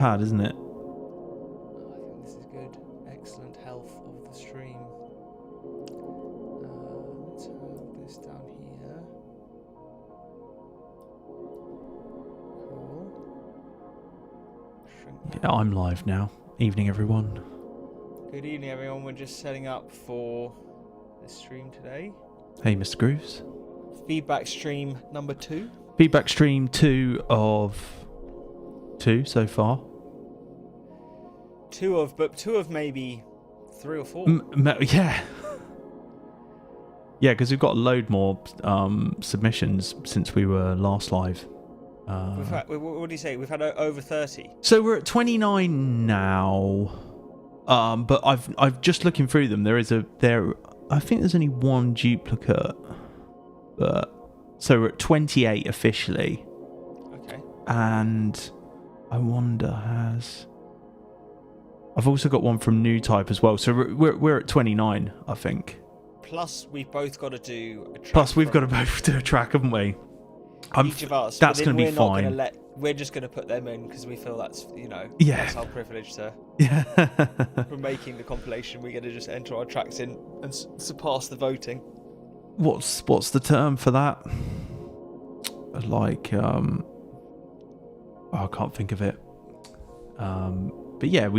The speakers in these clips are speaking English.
pad, isn't it? I think this is good. Excellent health of the stream. Let's have this down here. Cool. Shrink that. Yeah, I'm live now. Evening, everyone. Good evening, everyone. We're just setting up for the stream today. Hey, Mr. Grooves. Feedback stream number 2. Feedback stream 2 of 2 so far. 2 of maybe 3 or 4. Yeah. Yeah, because we've got a load more submissions since we were last live. We've had, what do you say? We've had over 30. So we're at 29 now. But I've just looking through them. I think there's only one duplicate. But so we're at 28 officially. Okay. And I wonder I've also got one from New Type as well. So we're at 29, I think. Plus we've both got to do a track. Plus we've got to both do a track, haven't we? Each of us. That's going to be fine. We're just going to put them in because we feel that's, that's our privilege to. Yeah. From making the compilation, we're going to just enter our tracks in and surpass the voting. What's the term for that? Like, I can't think of it. But yeah,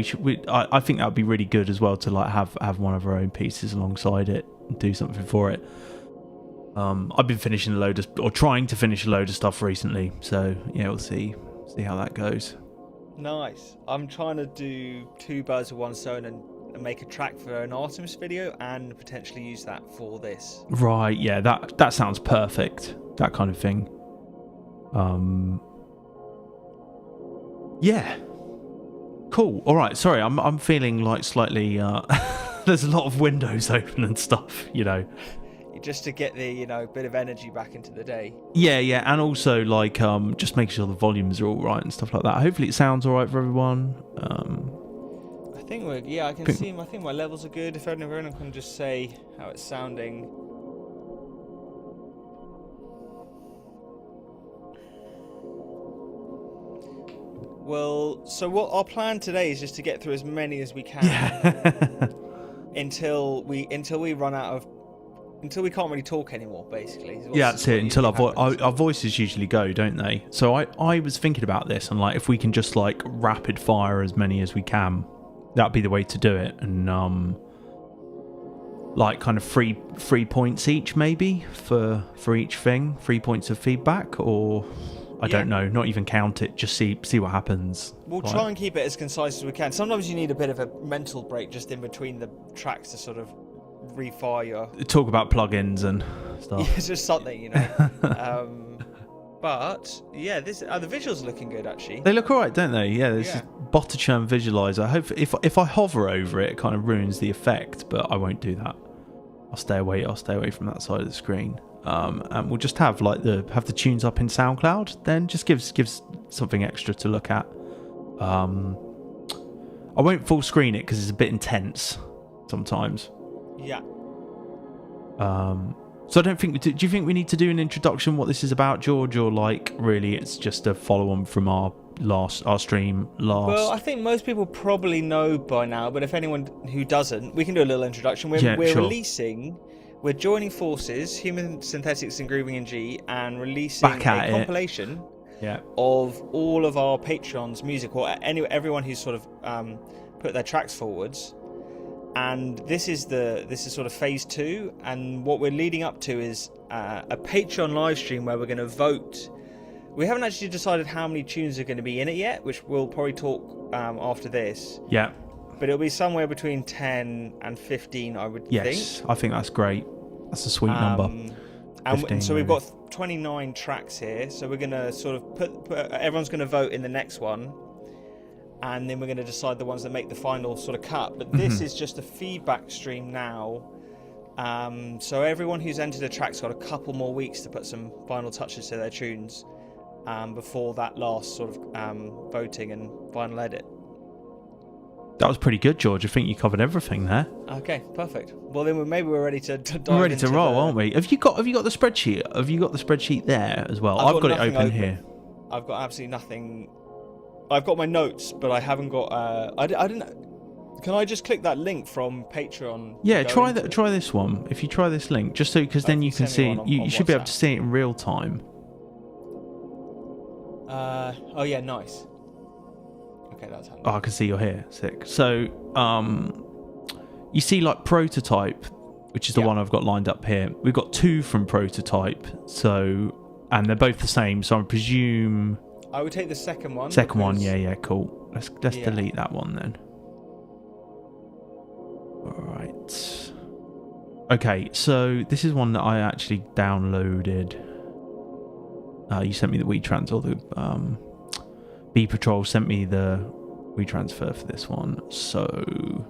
I think that would be really good as well to like have one of our own pieces alongside it and do something for it. I've been finishing trying to finish a load of stuff recently, so yeah, we'll see how that goes. Nice. I'm trying to do 2 birds with one stone and make a track for an Artemis video and potentially use that for this. Right, yeah, that sounds perfect. That kind of thing. Yeah. Cool. All right. Sorry, I'm feeling like slightly. There's a lot of windows open and stuff, Just to get the bit of energy back into the day. Yeah, and also like just making sure the volumes are all right and stuff like that. Hopefully it sounds all right for everyone. I think I can see. I think my levels are good. If everyone can just say how it's sounding. Well, so what our plan today is just to get through as many as we can. Yeah. until we run out of. Until we can't really talk anymore, basically. Yeah, that's it. Until our voices usually go, don't they? So I was thinking about this, and like if we can just like rapid fire as many as we can, that'd be the way to do it. And like kind of 3 points each, maybe for each thing, 3 points of feedback, or I don't know, not even count it, just see what happens. We'll try and keep it as concise as we can. Sometimes you need a bit of a mental break just in between the tracks to sort of refire your talk about plugins and stuff. Yeah, it's just something, but yeah, the visuals are looking good actually. They look alright, don't they? Yeah, this is Bottichurn visualizer. I hope if I hover over it, it kind of ruins the effect, but I won't do that. I'll stay away from that side of the screen. And we'll just have like the tunes up in SoundCloud, then just gives something extra to look at. I won't full screen it because it's a bit intense sometimes. Yeah. So I don't think. Do you think we need to do an introduction? What this is about, George, or like really, it's just a follow-on from our stream last? Well, I think most people probably know by now, but if anyone who doesn't, we can do a little introduction. We're releasing. We're joining forces, Human Synthetics and Grooving in G, and releasing a compilation of all of our Patreon's music, or everyone who's sort of put their tracks forwards. And this is sort of phase 2, and what we're leading up to is a Patreon live stream where we're going to vote. We haven't actually decided how many tunes are going to be in it yet, which we'll probably talk after this. Yeah. But it'll be somewhere between 10 and 15, I would think. Yes, I think that's great. That's a sweet number. 15, and so we've got 29 tracks here, so we're going to sort of put everyone's going to vote in the next one. And then we're going to decide the ones that make the final sort of cut. But this is just a feedback stream now. So everyone who's entered a track's got a couple more weeks to put some final touches to their tunes before that last sort of voting and final edit. That was pretty good, George. I think you covered everything there. Okay, perfect. Well, then maybe we're ready to dive We're ready to roll, aren't we? Have you got the spreadsheet? Have you got the spreadsheet there as well? I've got it open here. I've got absolutely nothing I've got my notes, but I haven't got. I don't know. Can I just click that link from Patreon? Yeah, try that. Try this one. If you try this link, just so because then you can see. You should be able to see it in real time. Oh yeah, nice. Okay, that's handy. Oh, I can see you're here. Sick. So, you see like Prototype, which is the one I've got lined up here. We've got 2 from Prototype, so and they're both the same. So I presume I would take the second one. Second one, yeah, cool. Let's delete that one then. All right. Okay, so this is one that I actually downloaded. You sent me the WeTrans, or the B Patrol sent me the WeTransfer for this one. So,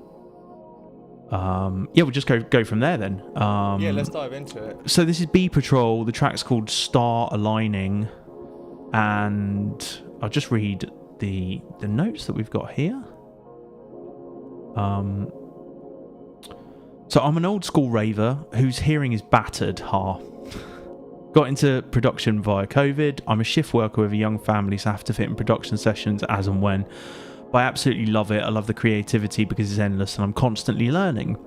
yeah, we'll just go from there then. Yeah, let's dive into it. So this is B Patrol. The track's called Star Aligning, and I'll just read the notes that we've got here. So I'm an old school raver whose hearing is battered. Got into production via COVID. I'm a shift worker with a young family, so I have to fit in production sessions as and when. But I absolutely love it. I love the creativity because it's endless and I'm constantly learning.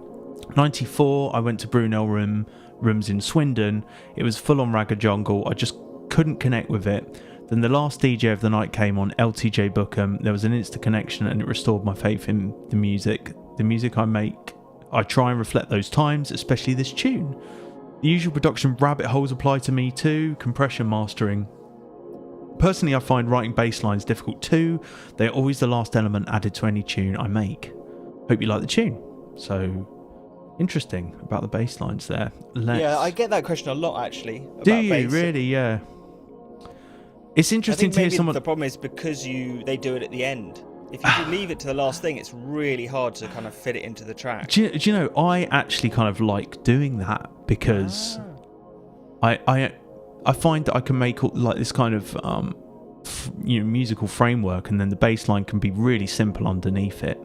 94, I went to Brunel Rooms in Swindon. It was full on ragga jungle. I just couldn't connect with it. Then the last DJ of the night came on, LTJ Bookham. There was an instant connection and it restored my faith in the music. The music I make, I try and reflect those times, especially this tune. The usual production rabbit holes apply to me too. Compression, mastering. Personally, I find writing bass lines difficult too. They're always the last element added to any tune I make. Hope you like the tune. So, interesting about the bass lines there. Yeah, I get that question a lot actually. Do you bass. Really? Yeah. It's interesting to hear someone. The problem is because they do it at the end. If you leave it to the last thing, it's really hard to kind of fit it into the track. Do you know, I actually kind of like doing that because I find that I can make like this kind of musical framework, and then the bass line can be really simple underneath it.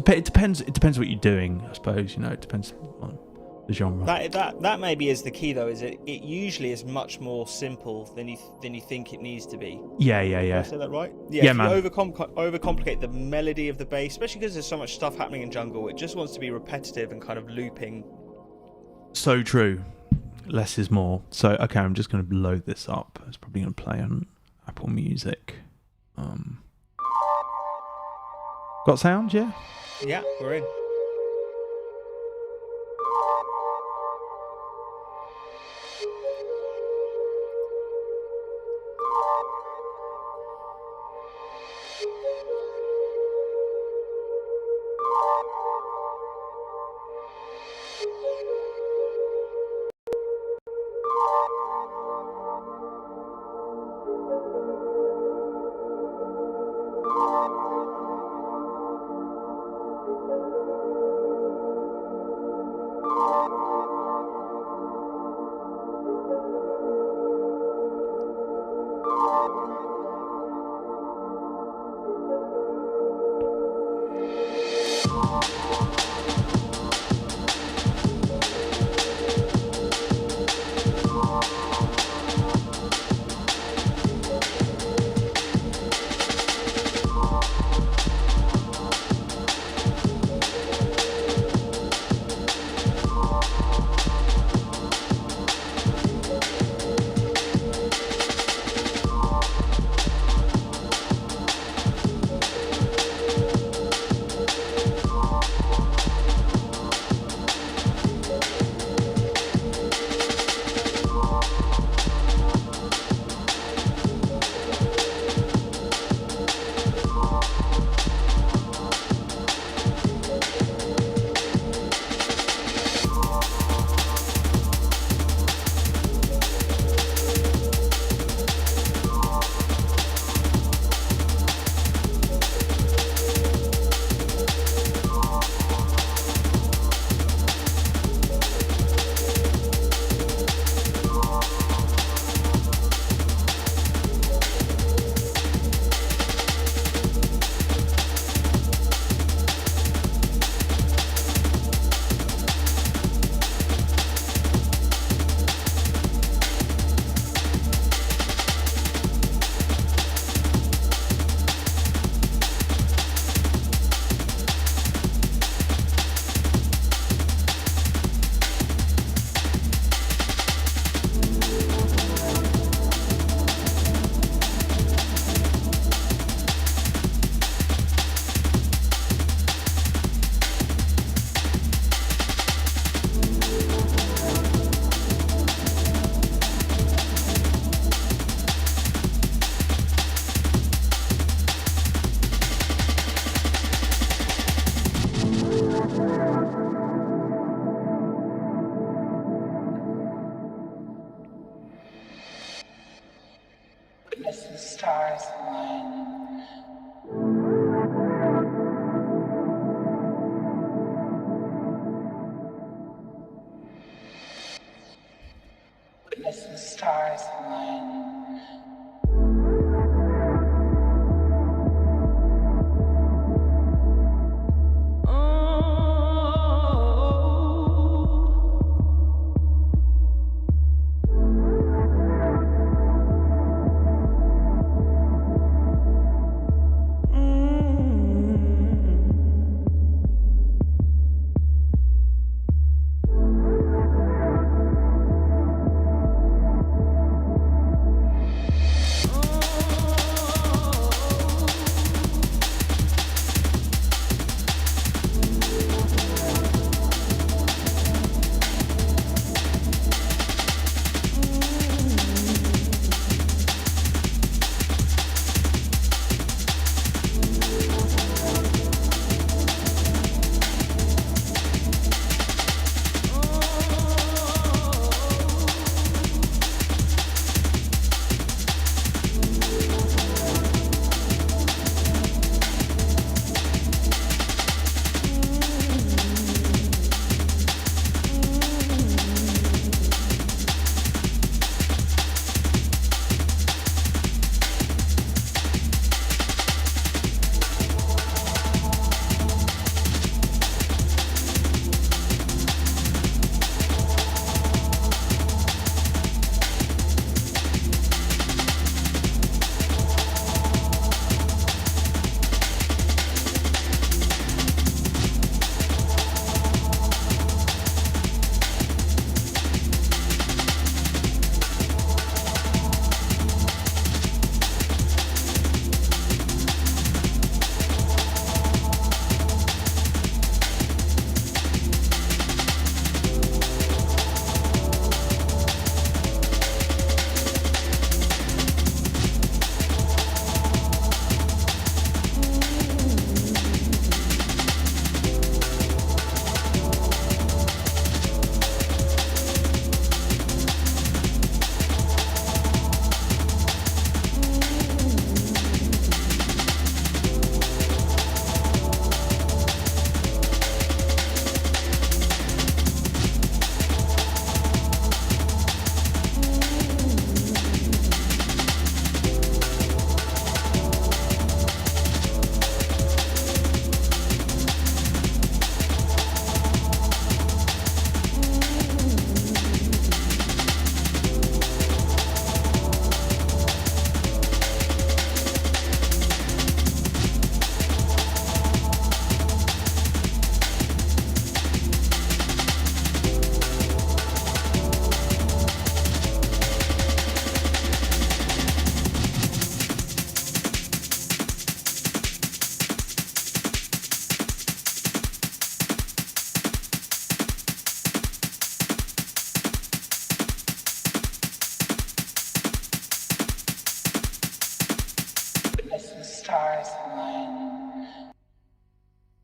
It depends what you're doing, I suppose. It depends on the genre. That maybe is the key though. Is it usually is much more simple than you think it needs to be. Yeah. Did I say that right? Yeah, if man. You overcomplicate the melody of the bass, especially because there's so much stuff happening in jungle. It just wants to be repetitive and kind of looping. So true. Less is more. So okay, I'm just going to load this up. It's probably going to play on Apple Music. Got sound? Yeah. Yeah, we're in.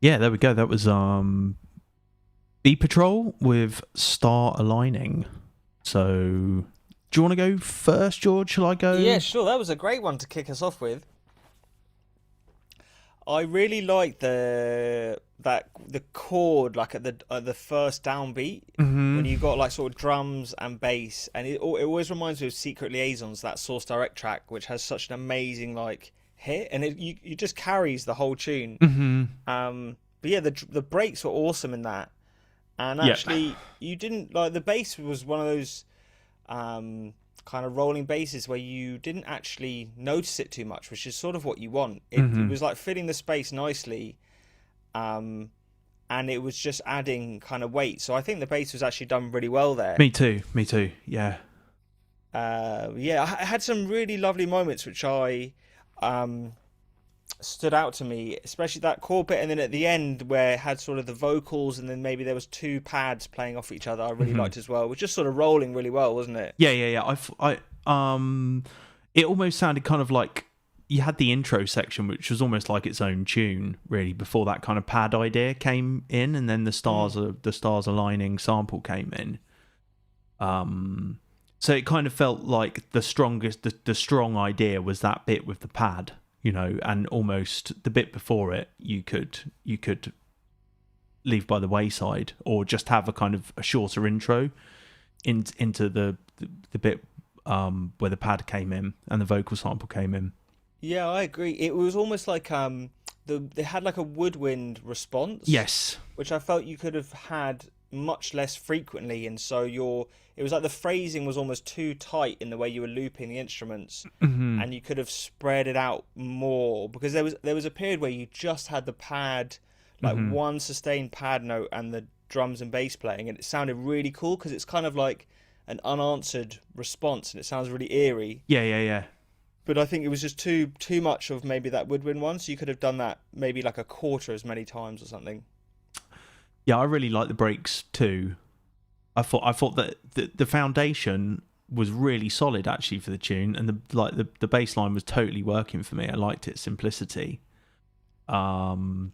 Yeah, there we go. That was Bee Patrol with Star Aligning. So, do you want to go first, George? Shall I go? Yeah, sure. That was a great one to kick us off with. I really like the chord like at the first downbeat when you got like sort of drums and bass, and it always reminds me of Secret Liaisons, that Source Direct track, which has such an amazing like hit, and it just carries the whole tune. But yeah, the breaks were awesome in that, and actually you didn't like the bass was one of those kind of rolling basses where you didn't actually notice it too much, which is sort of what you want. It was like filling the space nicely, and it was just adding kind of weight. So I think the bass was actually done really well there. Me too. Yeah. I had some really lovely moments which I stood out to me, especially that chord bit, and then at the end where it had sort of the vocals, and then maybe there was two pads playing off each other. I really liked as well. It was just sort of rolling really well, wasn't it? Yeah. It almost sounded kind of like you had the intro section, which was almost like its own tune, really, before that kind of pad idea came in, and then the stars aligning sample came in. So it kind of felt like the strong idea was that bit with the pad. And almost the bit before it, you could leave by the wayside, or just have a kind of a shorter intro into the bit where the pad came in and the vocal sample came in. Yeah, I agree. It was almost like they had like a woodwind response. Yes, which I felt you could have had much less frequently, and so it was like the phrasing was almost too tight in the way you were looping the instruments, and you could have spread it out more, because there was a period where you just had the pad, like one sustained pad note and the drums and bass playing, and it sounded really cool because it's kind of like an unanswered response, and it sounds really eerie. Yeah. But I think it was just too much of maybe that woodwind one, so you could have done that maybe like a quarter as many times or something. Yeah, I really like the breaks too. I thought that the foundation was really solid actually for the tune, and the bass line was totally working for me. I liked its simplicity. And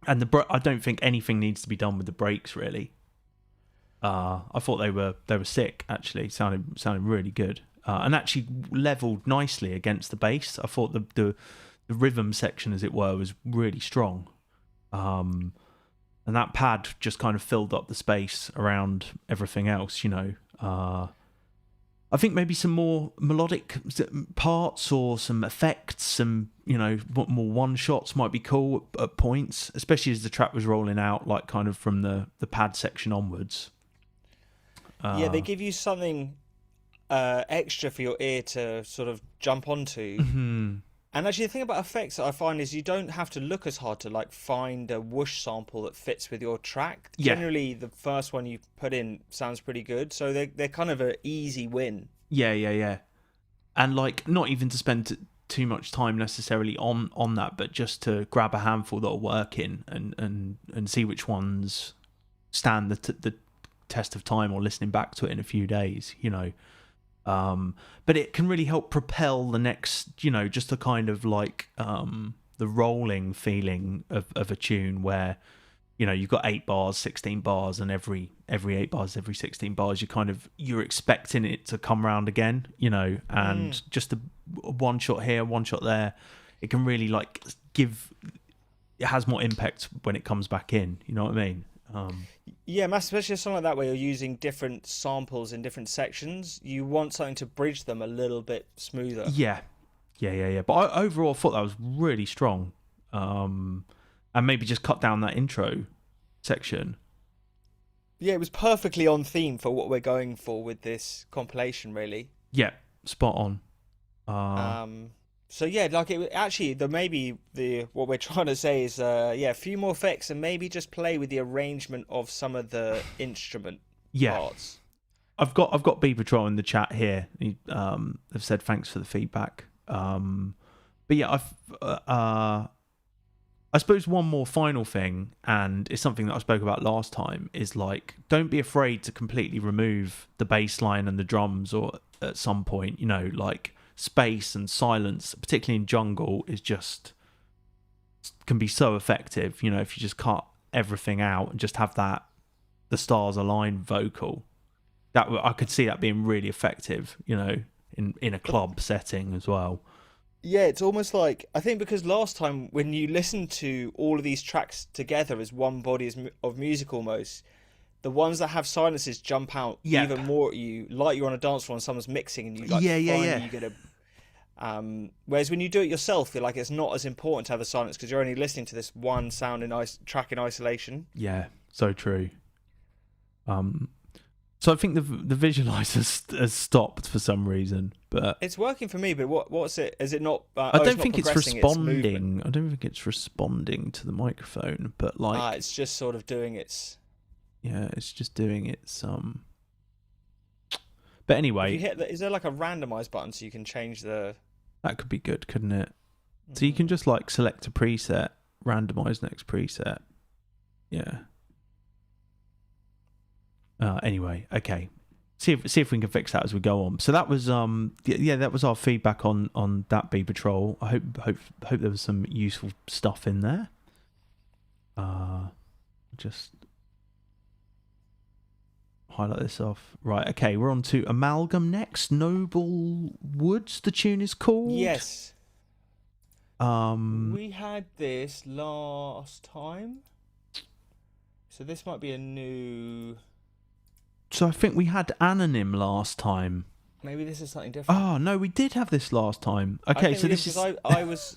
I don't think anything needs to be done with the breaks really. I thought they were sick actually, sounded really good, and actually leveled nicely against the bass. I thought the rhythm section, as it were, was really strong. And that pad just kind of filled up the space around everything else, I think maybe some more melodic parts or some effects, some, more one-shots might be cool at points, especially as the track was rolling out, like kind of from the pad section onwards. Yeah, they give you something extra for your ear to sort of jump onto. And actually, the thing about effects that I find is you don't have to look as hard to like find a whoosh sample that fits with your track. Yeah. Generally, the first one you put in sounds pretty good, so they're kind of an easy win. Yeah. And like, not even to spend too much time necessarily on that, but just to grab a handful that'll work in and see which ones stand the test of time, or listening back to it in a few days, but it can really help propel the next, just the kind of like the rolling feeling of a tune where, you've got 8 bars, 16 bars, and every 8 bars, every 16 bars, you're expecting it to come round again, and just a one shot here, one shot there, it can really like it has more impact when it comes back in, you know what I mean? Yeah, especially a song like that where you're using different samples in different sections, you want something to bridge them a little bit smoother. Yeah. But overall, I thought that was really strong, and maybe just cut down that intro section. Yeah, it was perfectly on theme for what we're going for with this compilation, really. Yeah, spot on. So yeah, like what we're trying to say is a few more effects, and maybe just play with the arrangement of some of the instrument parts. I've got Bee Patrol in the chat here. They've said thanks for the feedback. But yeah, I suppose one more final thing, and it's something that I spoke about last time, is like, don't be afraid to completely remove the bass line and the drums, or at some point, like space and silence, particularly in jungle, is just can be so effective. If you just cut everything out and just have the stars align vocal, that I could see that being really effective. In a club setting as well. Yeah, it's almost like, I think because last time when you listen to all of these tracks together as one body of music almost, the ones that have silences jump out even more at you, like you're on a dance floor and someone's mixing and you you get a... whereas when you do it yourself, you're like, it's not as important to have a silence because you're only listening to this one sound track in isolation. Yeah, so true. So I think the visualizer has stopped for some reason, but it's working for me. But what's it? Is it not? I don't think it's responding. I don't think it's responding to the microphone, but like it's just sort of doing its. Yeah, it's just doing its. But anyway, if you hit is there like a randomize button so you can change the? That could be good, couldn't it? So you can just like select a preset, randomize next preset. Yeah. Anyway, okay. See if we can fix that as we go on. So that was that was our feedback on that Bee Patrol. I hope there was some useful stuff in there. Just highlight this off. Right, okay, we're on to Amalgam next. Noble Woods, the tune is called. Yes. We had this last time. So this might be a new. So I think we had Anonym last time. Maybe this is something different. Oh no, we did have this last time. Okay, so this is. I was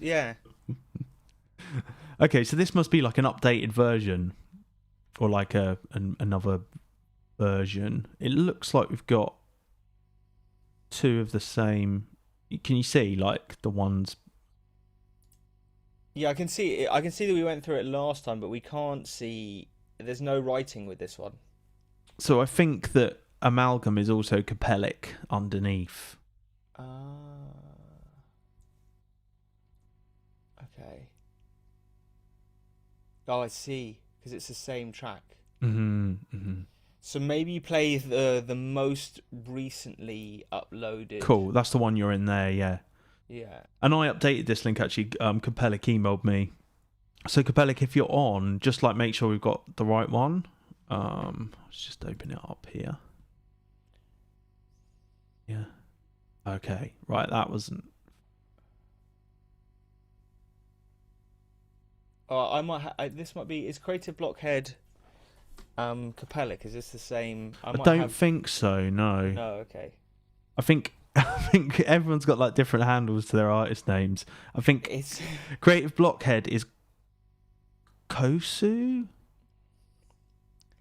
Okay, so this must be like an updated version, or like another version. It looks like we've got two of the same. Can you see like the ones? Yeah, I can see it. I can see that we went through it last time, but we can't see. There's no writing with this one. So I think that Amalgam is also Compellic underneath. Okay. Oh, I see. Because it's the same track. So maybe you play the most recently uploaded. Cool. That's the one you're in there. Yeah. Yeah. And I updated this link actually. Compellic emailed me. So Compellic, if you're on, just like make sure we've got the right one. Let's just open it up here. Yeah. Okay. Right. That wasn't. Oh, I might. This might be. Is Creative Blockhead, Compellic? Is this the same? I don't think so. No. No. Okay. I think everyone's got like different handles to their artist names. I think it's Creative Blockhead is Kosu.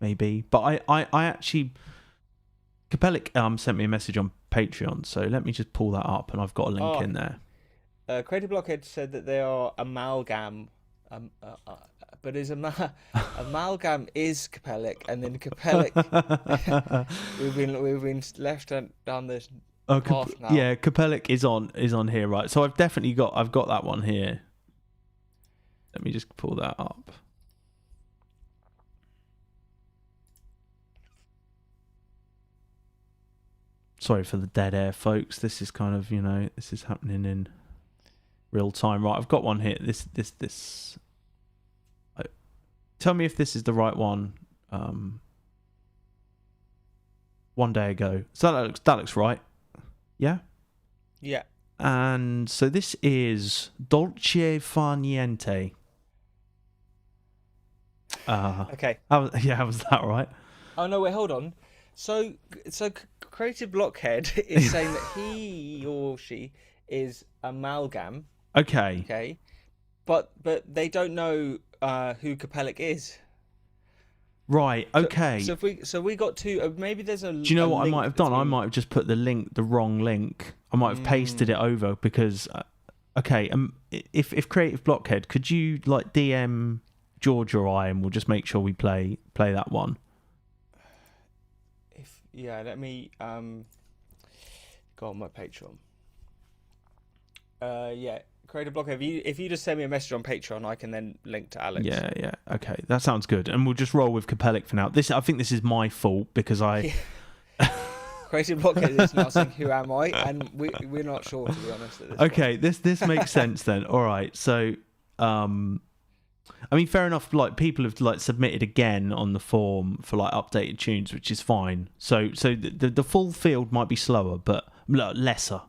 Maybe, but I actually Compellic sent me a message on Patreon, so let me just pull that up, and I've got a link in there. Creative Blockhead said that they are amalgam, but is amalgam is Compellic, and then Compellic we've been left down this path now. Yeah, Compellic is on here, right? So I've got that one here. Let me just pull that up. Sorry for the dead air, folks. This is kind of, this is happening in real time. Right, I've got one here. This. Tell me if this is the right one. 1 day ago. So that looks right. Yeah? Yeah. And so this is Dolce Far Niente. Okay. How was that right? Oh, no, wait, hold on. So Creative Blockhead is saying that he or she is amalgam. Okay. Okay. But they don't know who Compellic is. Right. Okay. So we got two. Maybe there's a. Do you know what I might have done? I might have just put the wrong link. I might have pasted it over because. Okay. If Creative Blockhead, could you like DM George or I, and we'll just make sure we play that one. Yeah, let me go on my Patreon. Yeah, Creative Blockhead. If you just send me a message on Patreon, I can then link to Alex. Yeah. Okay, that sounds good. And we'll just roll with Compellic for now. I think this is my fault because I. Creative Blockhead is now saying, "Who am I?" And we're not sure, to be honest. At this okay, point. this makes sense then. All right, so I mean, fair enough. Like, people have like submitted again on the form for like updated tunes, which is fine. So the full field might be slower, but lesser.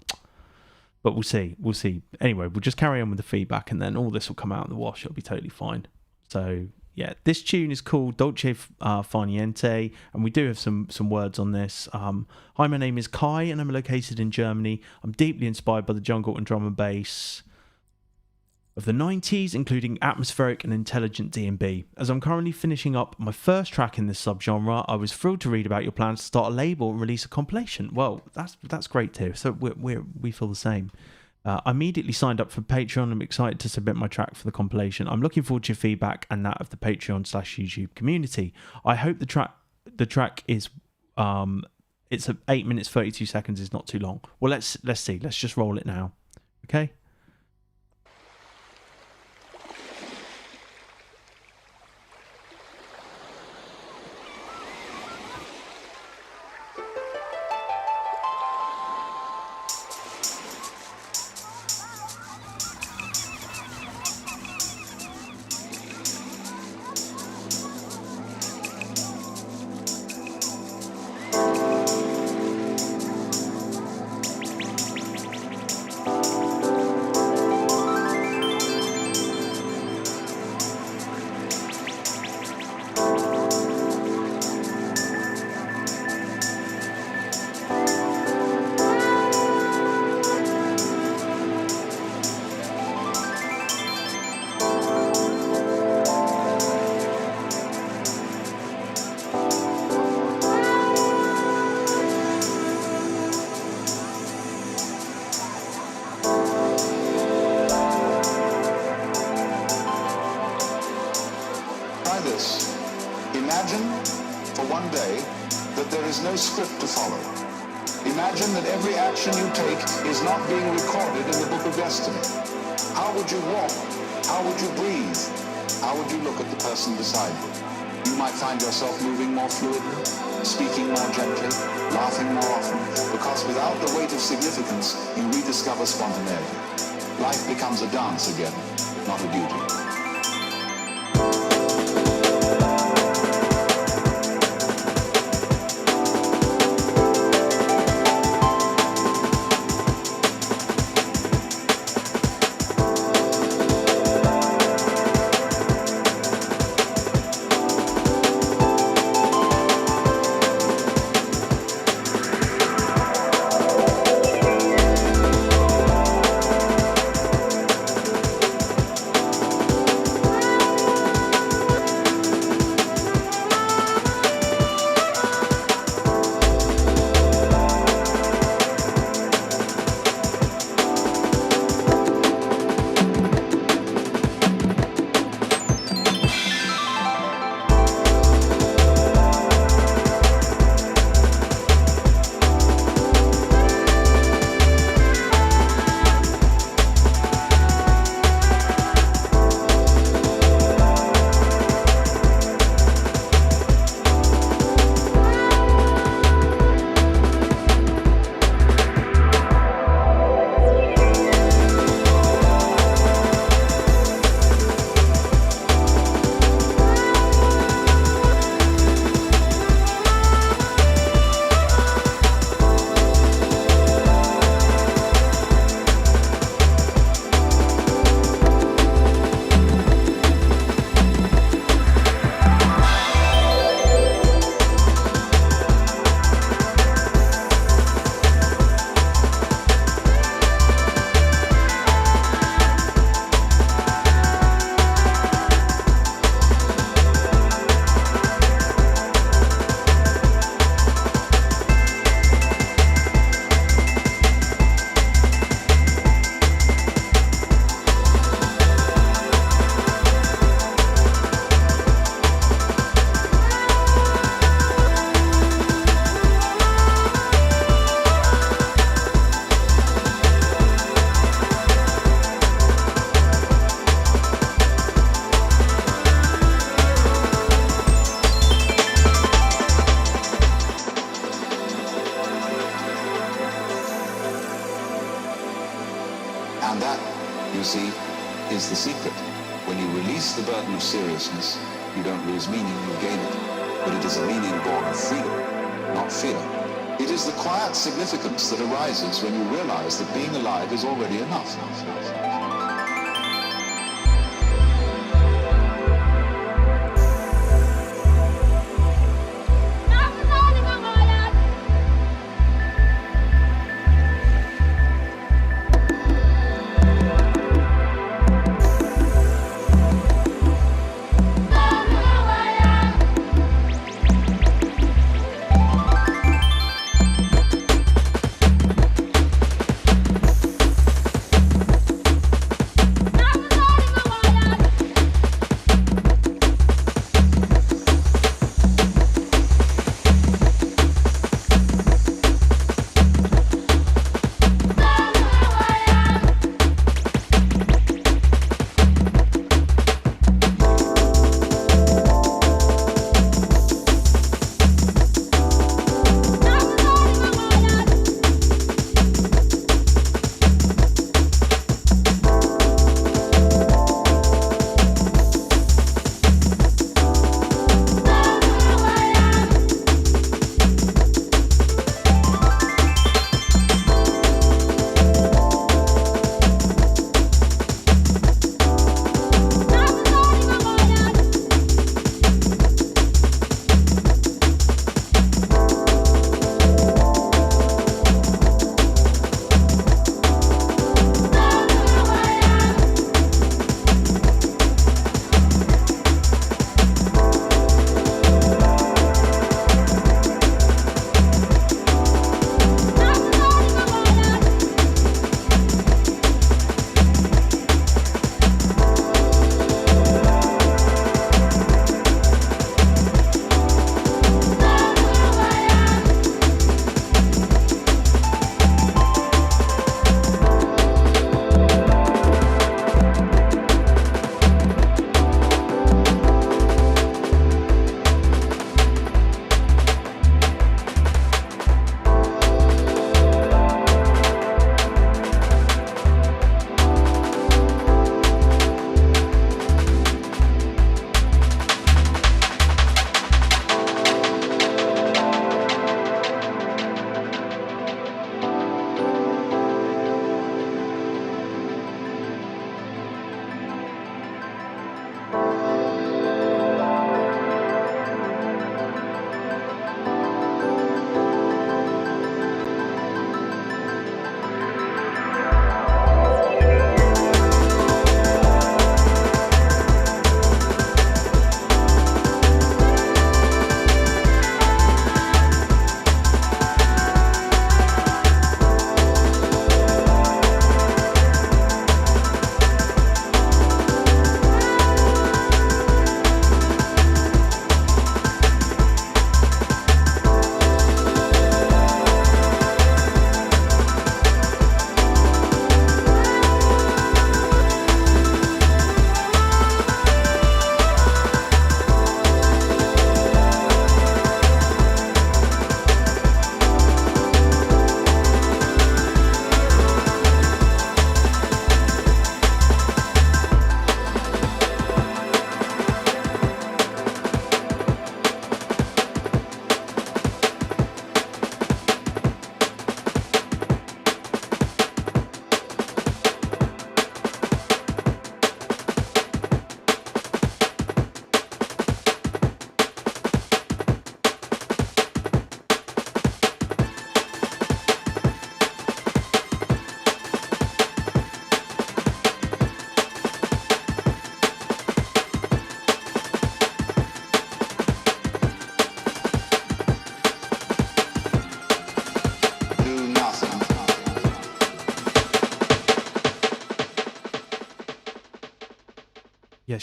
But we'll see. We'll see. Anyway, we'll just carry on with the feedback, and then all this will come out in the wash. It'll be totally fine. So yeah, this tune is called Dolce Far Niente, and we do have some words on this. Hi, my name is Kai, and I'm located in Germany. I'm deeply inspired by the jungle and drum and bass of the 90s, including atmospheric and intelligent D&B. As I'm currently finishing up my first track in this subgenre, I was thrilled to read about your plans to start a label and release a compilation. Well, that's great too. So we feel the same. I immediately signed up for Patreon and I'm excited to submit my track for the compilation. I'm looking forward to your feedback and that of the Patreon/YouTube community. I hope the track is it's 8 minutes 32 seconds is not too long. Well, let's see. Let's just roll it now. Okay. Script to follow. Imagine that every action you take is not being recorded in the book of destiny. How would you walk? How would you breathe? How would you look at the person beside you? You might find yourself moving more fluidly, speaking more gently, laughing more often, because without the weight of significance, you rediscover spontaneity. Life becomes a dance again, not a duty. burden of seriousness. You don't lose meaning, you gain it. But it is a meaning born of freedom, not fear. It is the quiet significance that arises when you realize that being alive is already enough.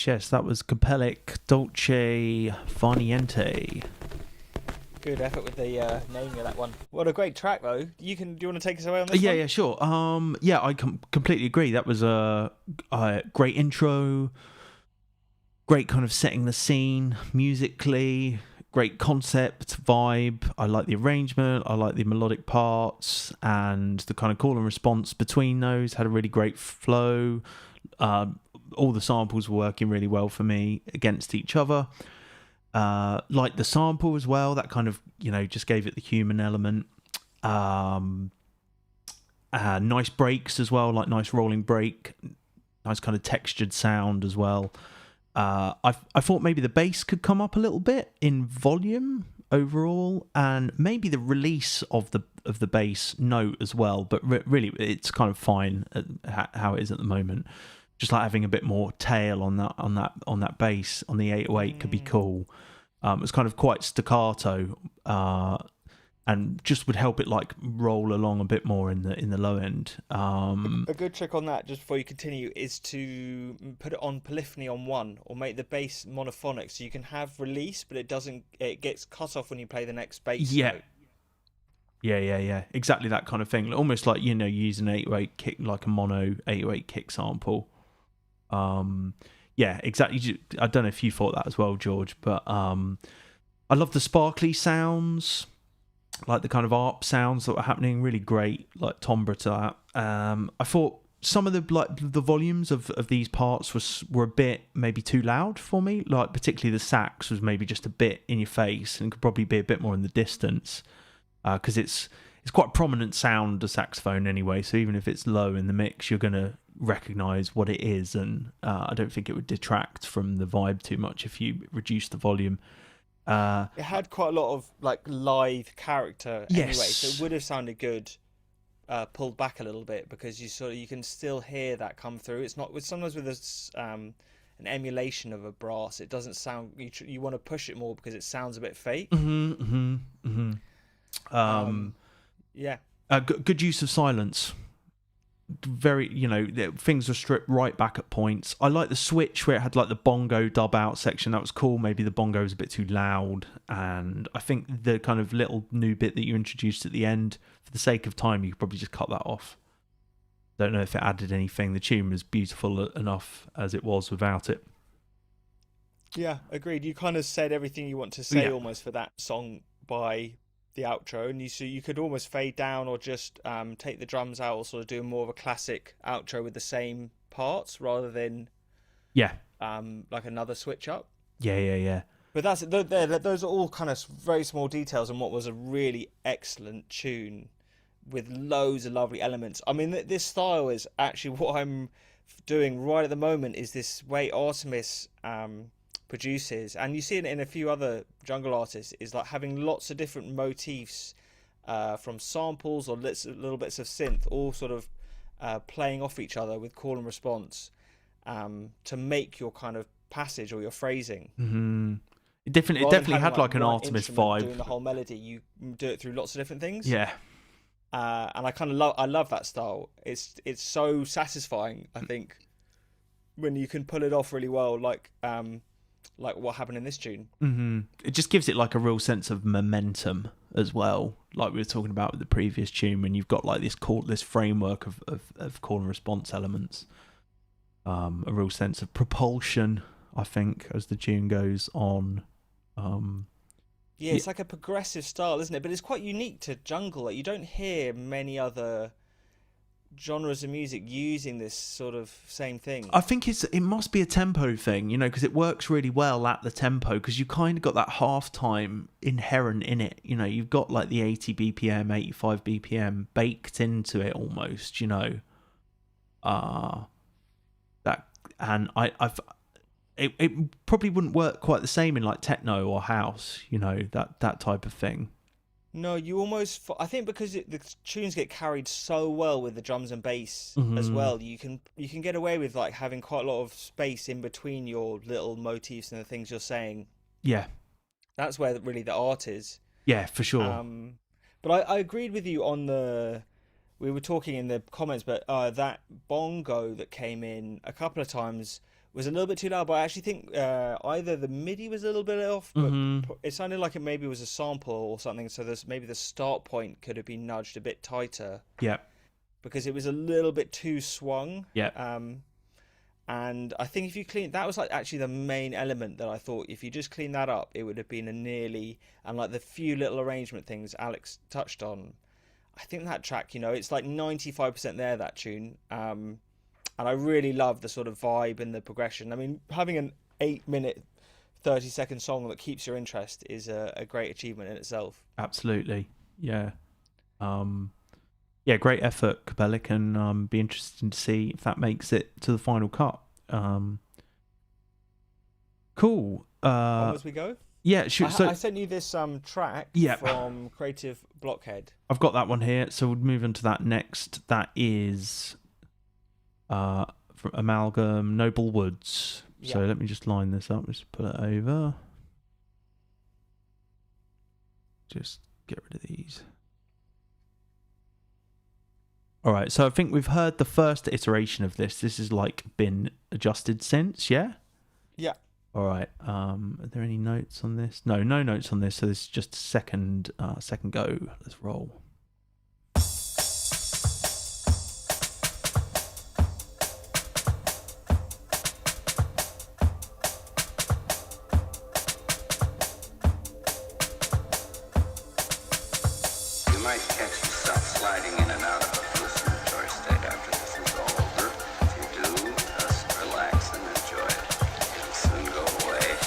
Yes, that was Compellic Dolce Far Niente. Good effort with the naming of that one. What a great track, though. Do you want to take us away on this one? Yeah, sure. I completely agree. That was a great intro, great kind of setting the scene musically, great concept, vibe. I like the arrangement, I like the melodic parts, and the kind of call and response between those had a really great flow. all the samples were working really well for me against each other. Like the sample as well, that kind of, just gave it the human element. Nice breaks as well, like nice rolling break, nice kind of textured sound as well. I thought maybe the bass could come up a little bit in volume overall, and maybe the release of the bass note as well. But really, it's kind of fine at how it is at the moment. Just like having a bit more tail on that bass on the 808 could be cool. It's kind of quite staccato, and just would help it like roll along a bit more in the low end. A good trick on that, just before you continue, is to put it on polyphony on 1, or make the bass monophonic, so you can have release, but it gets cut off when you play the next bass note. Yeah. Exactly that kind of thing. Almost like, use an 808 kick, like a mono 808 kick sample. Yeah, exactly. I don't know if you thought that as well, George, but I love the sparkly sounds, like the kind of ARP sounds that were happening. Really great, like timbre to that. I thought some of the volumes of these parts were a bit maybe too loud for me. Like particularly the sax was maybe just a bit in your face and could probably be a bit more in the distance, because it's quite a prominent sound, the saxophone anyway. So even if it's low in the mix, you're gonna recognize what it is, and I don't think it would detract from the vibe too much if you reduce the volume. It had quite a lot of like live character anyway, so it would have sounded good pulled back a little bit, because you can still hear that come through. It's not sometimes with an emulation of a brass, it doesn't sound, you want to push it more because it sounds a bit fake. Yeah. Good use of silence. Very, things were stripped right back at points. I like the switch where it had like the bongo dub out section. That was cool. Maybe the bongo was a bit too loud, and I think the kind of little new bit that you introduced at the end, for the sake of time, you could probably just cut that off. Don't know if it added anything. The tune was beautiful enough as it was without it. Yeah, agreed. You kind of said everything you want to say almost for that song by the outro, and you could almost fade down, or just take the drums out, or sort of do more of a classic outro with the same parts rather than like another switch up. Yeah. But those are all kind of very small details on what was a really excellent tune with loads of lovely elements. I mean, this style is actually what I'm doing right at the moment, is this way Artemis produces, and you see it in a few other jungle artists, is like having lots of different motifs from samples or little bits of synth, all sort of playing off each other with call and response, to make your kind of passage or your phrasing. It definitely had like an Artemis vibe. Doing the whole melody, you do it through lots of different things. Yeah. And I love that style. It's so satisfying, I think, when you can pull it off really well, like what happened in this tune. It just gives it like a real sense of momentum as well, like we were talking about with the previous tune, when you've got like this framework of call and response elements. A real sense of propulsion, I think, as the tune goes on. It's like a progressive style, isn't it? But it's quite unique to jungle. Like, you don't hear many other genres of music using this sort of same thing. I think it must be a tempo thing, because it works really well at the tempo, because you kind of got that half time inherent in it. You've got like the 80 BPM, 85 BPM baked into it almost, It probably wouldn't work quite the same in like techno or house, that type of thing. No, you almost, I think, because the tunes get carried so well with the drums and bass as well, you can get away with like having quite a lot of space in between your little motifs and the things you're saying. Yeah, that's where really the art is. Yeah, for sure. But I agreed with you on we were talking in the comments, but that bongo that came in a couple of times was a little bit too loud, but I actually think either the MIDI was a little bit off, but it sounded like it maybe was a sample or something, so maybe the start point could have been nudged a bit tighter. Yeah. Because it was a little bit too swung. Yeah. And I think if you that was like actually the main element that I thought, if you just clean that up, it would have been and like the few little arrangement things Alex touched on, I think that track, it's like 95% there, that tune. And I really love the sort of vibe and the progression. I mean, having an 8-minute, 30-second song that keeps your interest is a great achievement in itself. Absolutely, yeah. Yeah, great effort, Kabelic, and be interesting to see if that makes it to the final cut. Cool. As we go? Yeah, so I sent you this track from Creative Blockhead. I've got that one here, so we'll move on to that next. That is from Amalgam, Noble Woods. So let me just line this up, just put it over. Just get rid of these. All right, so I think we've heard the first iteration of this. This has like been adjusted since, yeah? Yeah. All right. Are there any notes on this? No notes on this. So this is just a second go. Let's roll. You might catch yourself sliding in and out of a hallucinatory state after this is all over. If you do, just relax and enjoy it. It'll soon go away.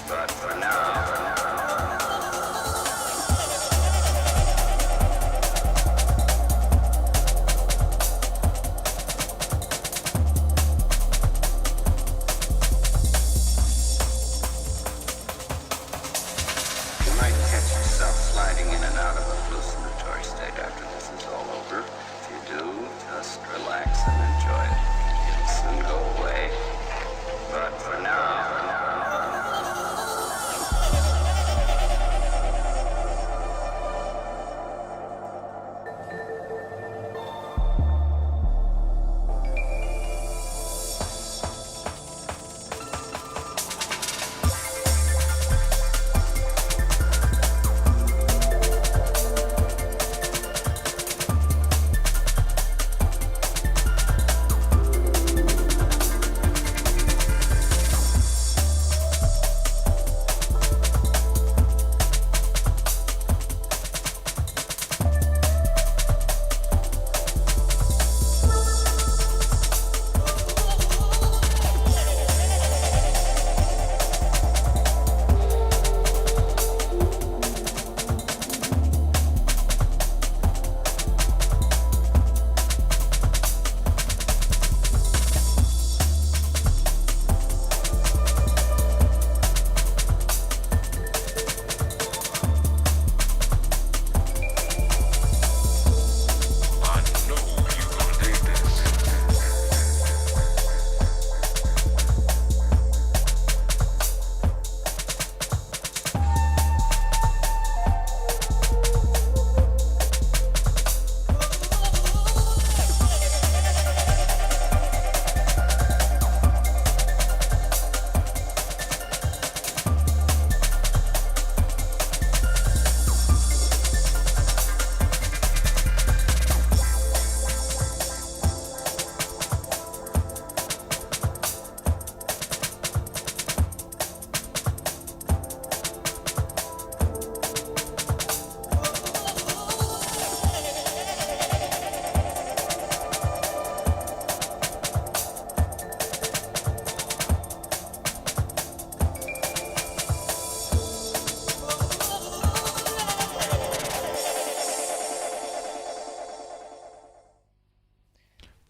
But for now...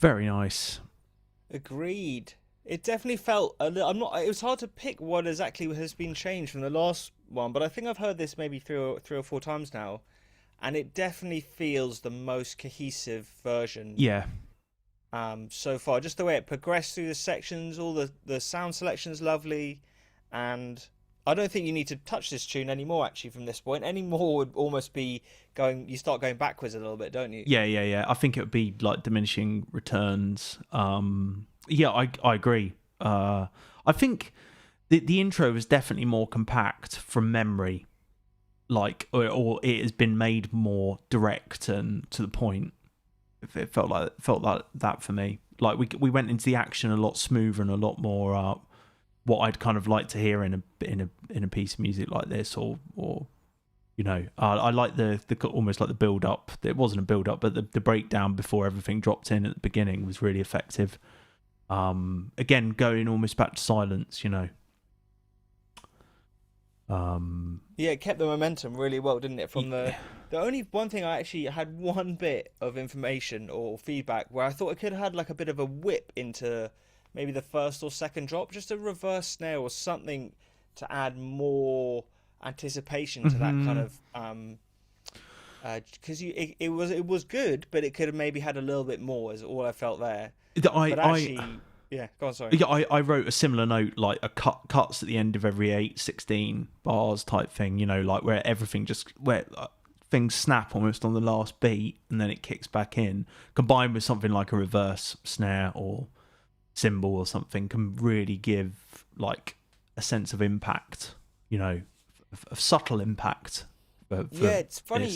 Very nice. Agreed. It definitely felt a little. It was hard to pick what exactly has been changed from the last one, but I think I've heard this maybe three or four times now, and it definitely feels the most cohesive version. Yeah. So far, just the way it progressed through the sections, all the sound selection is lovely, and I don't think you need to touch this tune anymore. Actually, from this point, any more would almost be going. You start going backwards a little bit, don't you? Yeah. I think it would be like diminishing returns. Yeah, I agree. I think the intro is definitely more compact from memory, like, or it has been made more direct and to the point. It felt like that for me. Like we went into the action a lot smoother and a lot more what I'd kind of like to hear in a piece of music like this, or I like the almost like the build up. It wasn't a build up, but the breakdown before everything dropped in at the beginning was really effective. Again, going almost back to silence, Yeah, it kept the momentum really well, didn't it? From the only one thing, I actually had one bit of information or feedback where I thought it could have had like a bit of a whip into maybe the first or second drop, just a reverse snare or something to add more anticipation to that kind of because it was good, but it could have maybe had a little bit more, is all I felt there. Yeah, go on, sorry. Yeah, I wrote a similar note, like a cuts at the end of every 8-16 bars type thing, like where everything where things snap almost on the last beat and then it kicks back in, combined with something like a reverse snare or cymbal or something, can really give like a sense of impact, of subtle impact. Yeah, it's funny.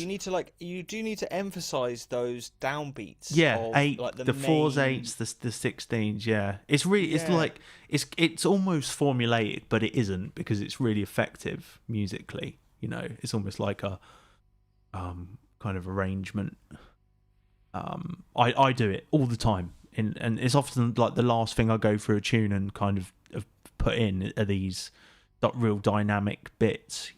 You do need to emphasize those downbeats. Yeah, of, like, the 4s, 8s, the 16s. Yeah, it's really it's like it's almost formulaic, but it isn't, because it's really effective musically. It's almost like a kind of arrangement. I do it all the time, and it's often like the last thing I go through a tune and kind of put in are these real dynamic bits.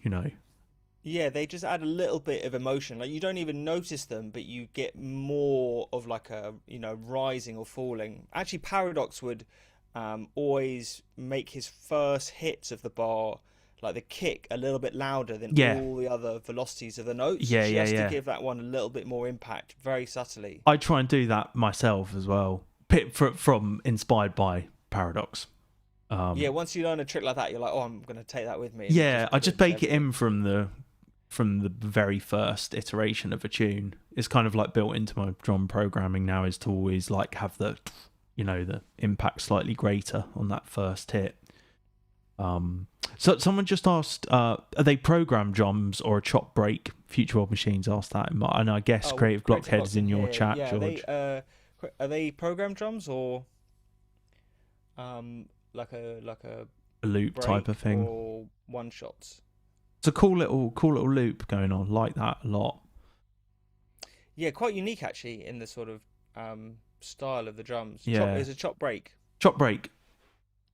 Yeah, they just add a little bit of emotion. Like, you don't even notice them, but you get more of like a, rising or falling. Actually, Paradox would always make his first hits of the bar, like the kick, a little bit louder than all the other velocities of the notes. Just to give that one a little bit more impact, very subtly. I try and do that myself as well, from inspired by Paradox. Once you learn a trick like that, you're like, oh, I'm going to take that with me. Yeah, I just bake it in from the very first iteration of a tune. It's kind of like built into my drum programming now, is to always like have the impact slightly greater on that first hit. So someone just asked, are they programmed drums or a chop break? Future World Machines asked that, and I guess Creative Blockhead is in your chat, George. Are they programmed drums or like a loop type of thing, or one shots? It's a cool little loop going on, like that a lot. Yeah, quite unique actually in the sort of style of the drums. Yeah, it's a chop break. Chop break,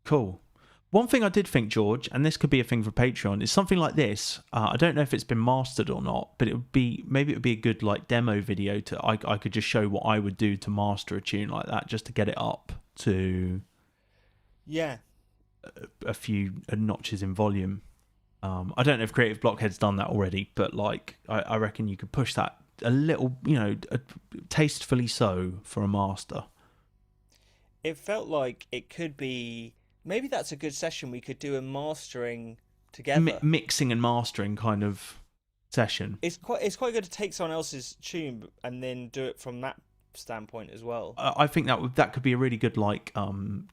cool. One thing I did think, George, and this could be a thing for Patreon, is something like this. I don't know if it's been mastered or not, but it would be a good like demo video I could just show what I would do to master a tune like that, just to get it up to a few notches in volume. I don't know if Creative Blockhead's done that already, but like I reckon you could push that a little, tastefully so for a master. It felt like it could be. Maybe that's a good session. We could do a mastering together, mixing and mastering kind of session. It's quite good to take someone else's tune and then do it from that standpoint as well. I think that could be a really good like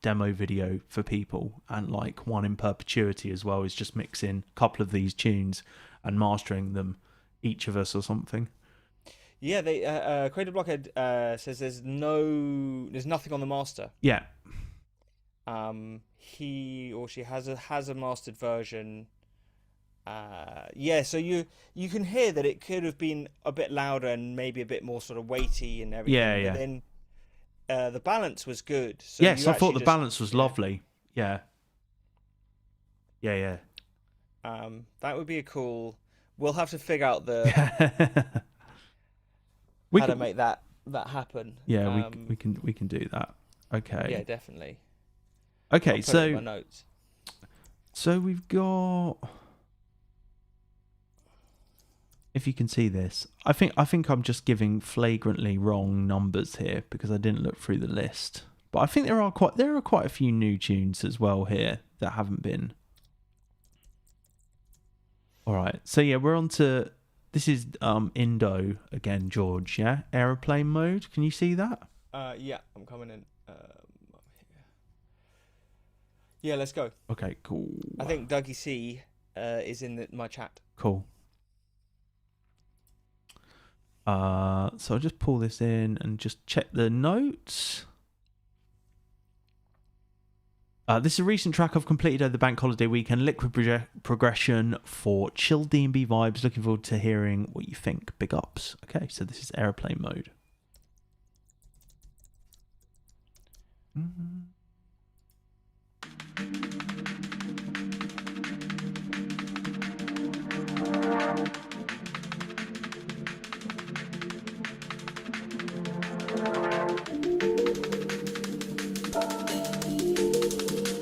demo video for people, and like one in perpetuity as well, is just mixing a couple of these tunes and mastering them, each of us or something. Yeah, they Creative Blockhead says there's nothing on the master. Yeah. He or she has a mastered version. So you can hear that it could have been a bit louder and maybe a bit more sort of weighty and everything. Yeah. But then the balance was good. So yes, I thought the balance was lovely. Yeah. That would be a cool. We'll have to figure out how to make that that happen. Yeah, we can do that. Okay. Yeah, definitely. Okay, I'll put it in my notes. So we've got. If you can see this, I think I'm just giving flagrantly wrong numbers here because I didn't look through the list. But I think there are quite a few new tunes as well here that haven't been. All right, so yeah, we're on to this is Indo again, George. Yeah, aeroplane mode. Can you see that? Yeah, I'm coming in. Yeah, let's go. Okay, cool. I think Dougie C is in my chat. Cool. So I'll just pull this in and just check the notes. This is a recent track I've completed over the bank holiday weekend. Liquid progression for chill D&B vibes. Looking forward to hearing what you think. Big ups. Okay, so this is airplane mode. Mm-hmm.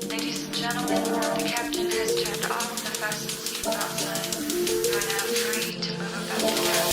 Ladies and gentlemen, the captain has turned off the fasten seatbelt sign. You are now free to move about the cabin.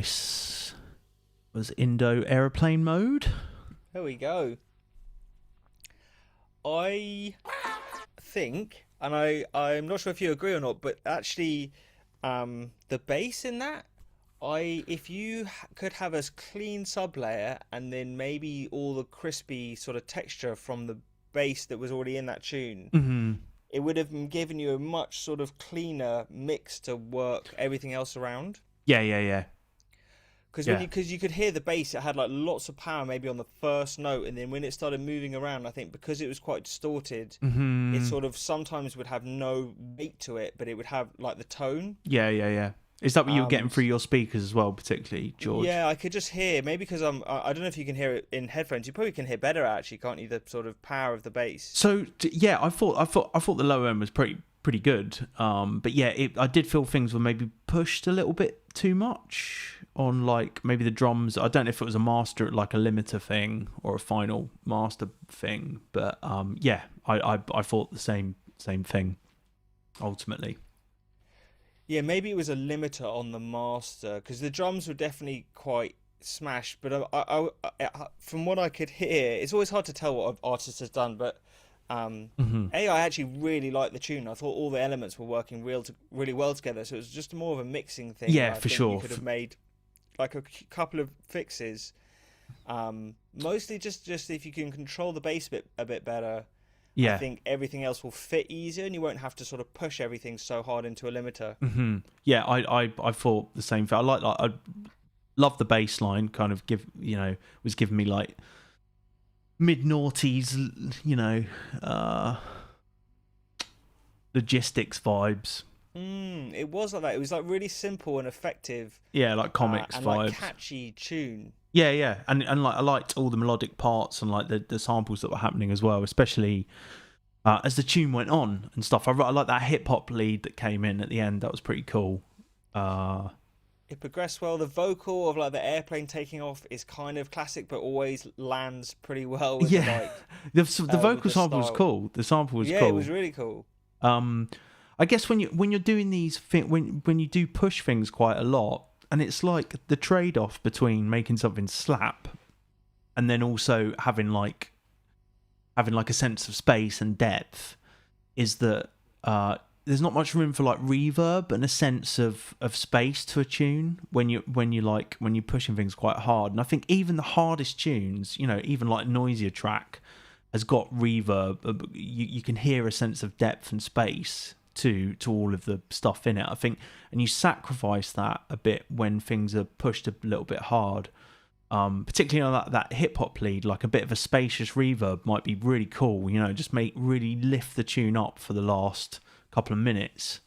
choice was Indo Aeroplane Mode. There we go. I think, and I'm not sure if you agree or not, but actually, the bass in that, if you could have a clean sub layer and then maybe all the crispy sort of texture from the bass that was already in that tune, it would have given you a much sort of cleaner mix to work everything else around. Yeah. Because you could hear the bass, it had like lots of power maybe on the first note, and then when it started moving around, I think because it was quite distorted, it sort of sometimes would have no weight to it, but it would have like the tone. Yeah. Is that what you were getting through your speakers as well, particularly, George? Yeah, I could just hear, maybe because I don't know if you can hear it in headphones. You probably can hear better actually, can't you? The sort of power of the bass. So yeah, I thought the low end was pretty good. But yeah, I did feel things were maybe pushed a little bit too much on like maybe the drums. I don't know if it was a master, like a limiter thing or a final master thing, but yeah, I thought the same thing ultimately. Yeah, maybe it was a limiter on the master because the drums were definitely quite smashed. But I, from what I could hear, it's always hard to tell what an artist has done. But I actually really liked the tune. I thought all the elements were working really well together. So it was just more of a mixing thing. Yeah, for sure. You could have made like a couple of fixes. Mostly just if you can control the bass a bit better. Yeah. I think everything else will fit easier, and you won't have to sort of push everything so hard into a limiter. Yeah, I thought the same thing. I love the bass line. Kind of was giving me like mid-noughties, logistics vibes. It was like that. It was like really simple and effective. Yeah, like comics and vibes. Like catchy tune. Yeah, and like I liked all the melodic parts and like the samples that were happening as well, especially as the tune went on and stuff. I like that hip hop lead that came in at the end. That was pretty cool. It progressed well. The vocal of like the airplane taking off is kind of classic, but always lands pretty well. With the vocal sample was cool. The sample was cool. Yeah, it was really cool. I guess when you're doing these when you do push things quite a lot. And it's like the trade-off between making something slap and then also having like a sense of space and depth is that there's not much room for like reverb and a sense of space to a tune when you're pushing things quite hard. And I think even the hardest tunes, even like a noisier track has got reverb. You can hear a sense of depth and space to all of the stuff in it, I think, and you sacrifice that a bit when things are pushed a little bit hard, particularly on that hip hop lead. Like a bit of a spacious reverb might be really cool, just really lift the tune up for the last couple of minutes.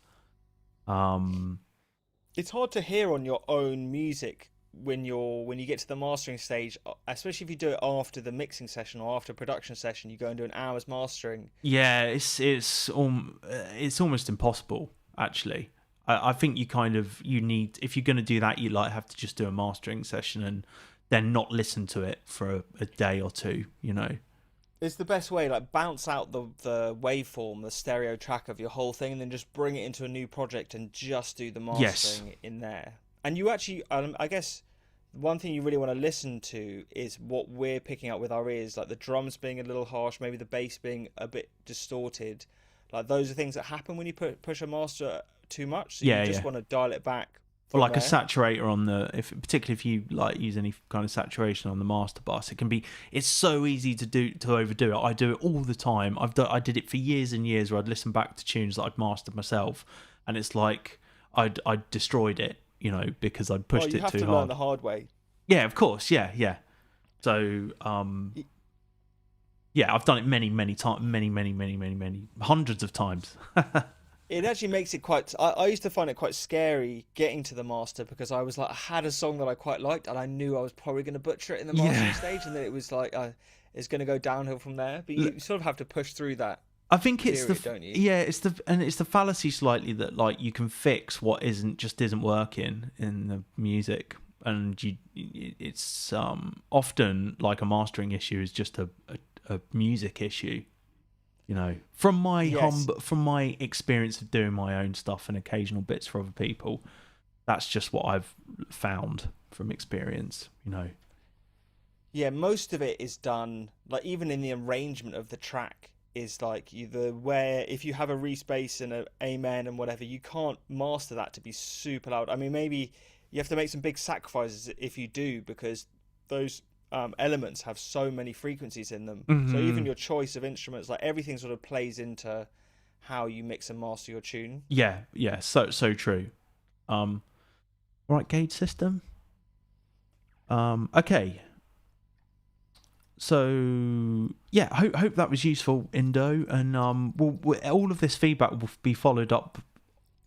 It's hard to hear on your own music when you get to the mastering stage, especially if you do it after the mixing session or after a production session. You go and do an hour's mastering. Yeah, it's almost impossible actually. I think you need, if you're going to do that, you like have to just do a mastering session and then not listen to it for a day or two. It's the best way. Like bounce out the waveform, the stereo track of your whole thing, and then just bring it into a new project and just do the mastering in there. And you actually, I guess, one thing you really want to listen to is what we're picking up with our ears, like the drums being a little harsh, maybe the bass being a bit distorted. Like those are things that happen when you push a master too much. So you just want to dial it back. Or like a saturator on particularly if you like use any kind of saturation on the master bus, it's so easy to overdo it. I do it all the time. I did it for years and years where I'd listen back to tunes that I'd mastered myself, and it's like I'd destroyed it. Because I'd pushed it too hard. You have to learn the hard way. Yeah, of course. Yeah. So, yeah, I've done it many times, many, hundreds of times. It actually makes it quite... I used to find it quite scary getting to the master because I was like, I had a song that I quite liked and I knew I was probably going to butcher it in the mastering stage, and then it was like, it's going to go downhill from there. But you sort of have to push through that. I think it's don't you? it's the fallacy slightly that like you can fix what isn't working in the music, and it's often like a mastering issue is just a music issue, From my experience of doing my own stuff and occasional bits for other people, that's just what I've found. from experience, you know. Yeah, most of it is done, like even in the arrangement of the track is like where if you have a respace and a amen and whatever, you can't master that to be super loud. I mean, maybe you have to make some big sacrifices if you do, because those elements have so many frequencies in them. Mm-hmm. So even your choice of instruments, like everything sort of plays into how you mix and master your tune. Yeah, so true. Right, gauge system. Okay. So yeah, hope that was useful, Indo, and we'll all of this feedback will be followed up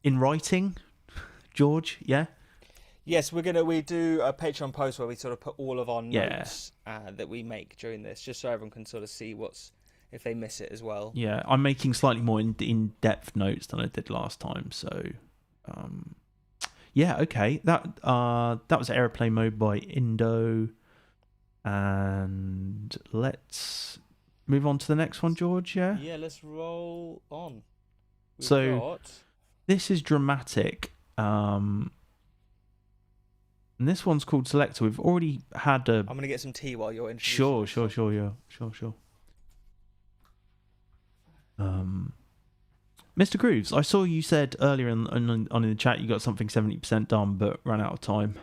in writing, George. Yeah. Yes, we do a Patreon post where we sort of put all of our notes that we make during this, just so everyone can sort of see if they miss it as well. Yeah, I'm making slightly more in-depth notes than I did last time. So, yeah, okay. That was Airplane Mode by Indo. And let's move on to the next one, George, yeah? Yeah, let's roll on. This is Dramatic. And this one's called Selector. We've already had a... I'm going to get some tea while you're introducing. Sure, yeah. Sure. Mr. Grooves, I saw you said earlier on in the chat you got something 70% done but ran out of time.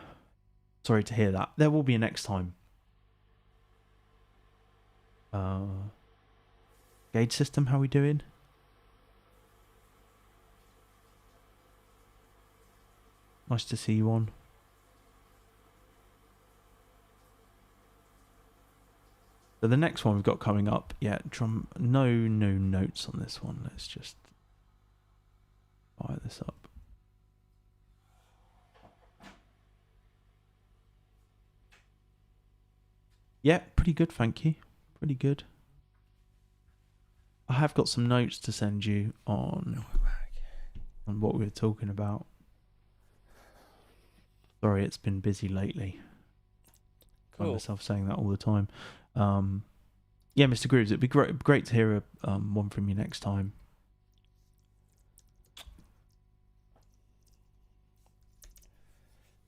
Sorry to hear that. There will be a next time. Gauge system, how we doing? Nice to see you on. So the next one we've got coming up, drum. No notes on this one. Let's just fire this up. Yeah, pretty good, thank you. Pretty good. I have got some notes to send you on what we were talking about. Sorry, it's been busy lately. I find myself saying that all the time. Yeah, Mr. Grooves, it'd be great to hear one from you next time.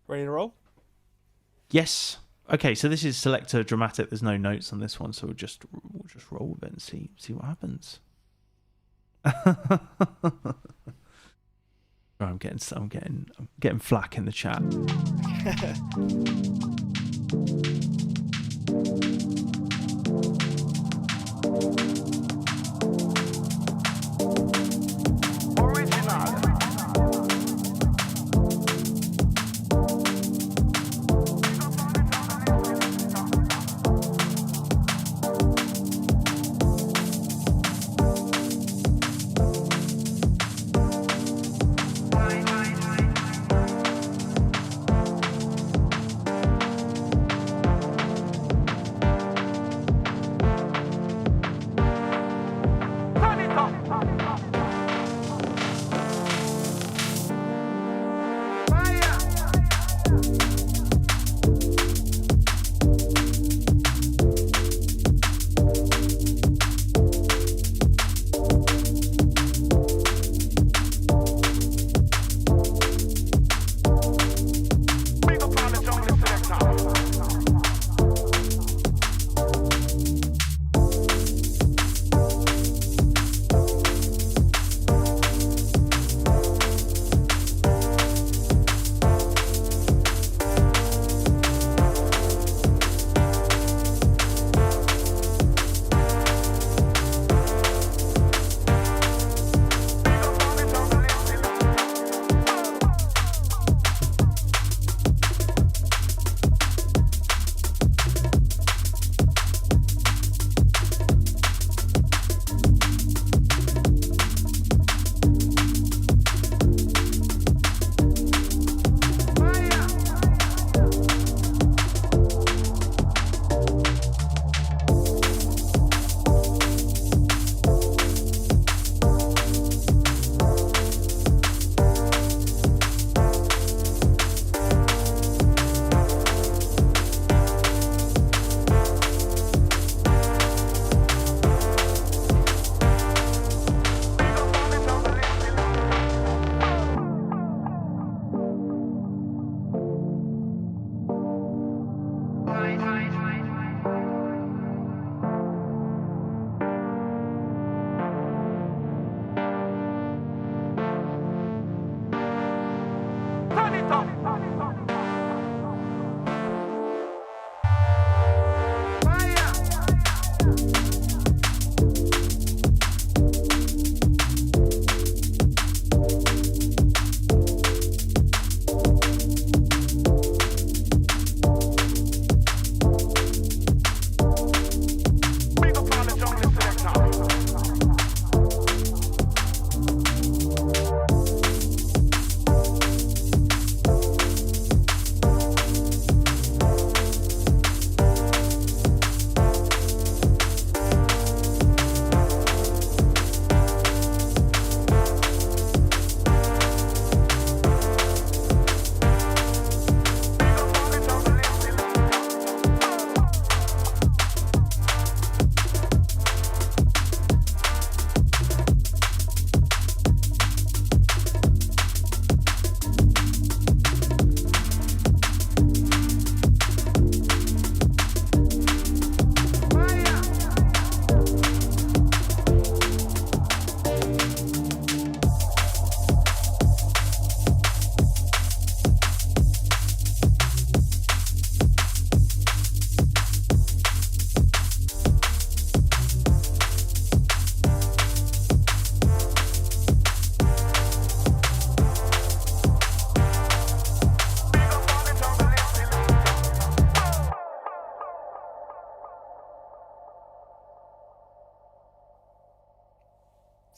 Ready to roll? Yes. Okay, so this is Selector Dramatic. There's no notes on this one, so we'll just roll with it and see what happens. I'm getting flack in the chat.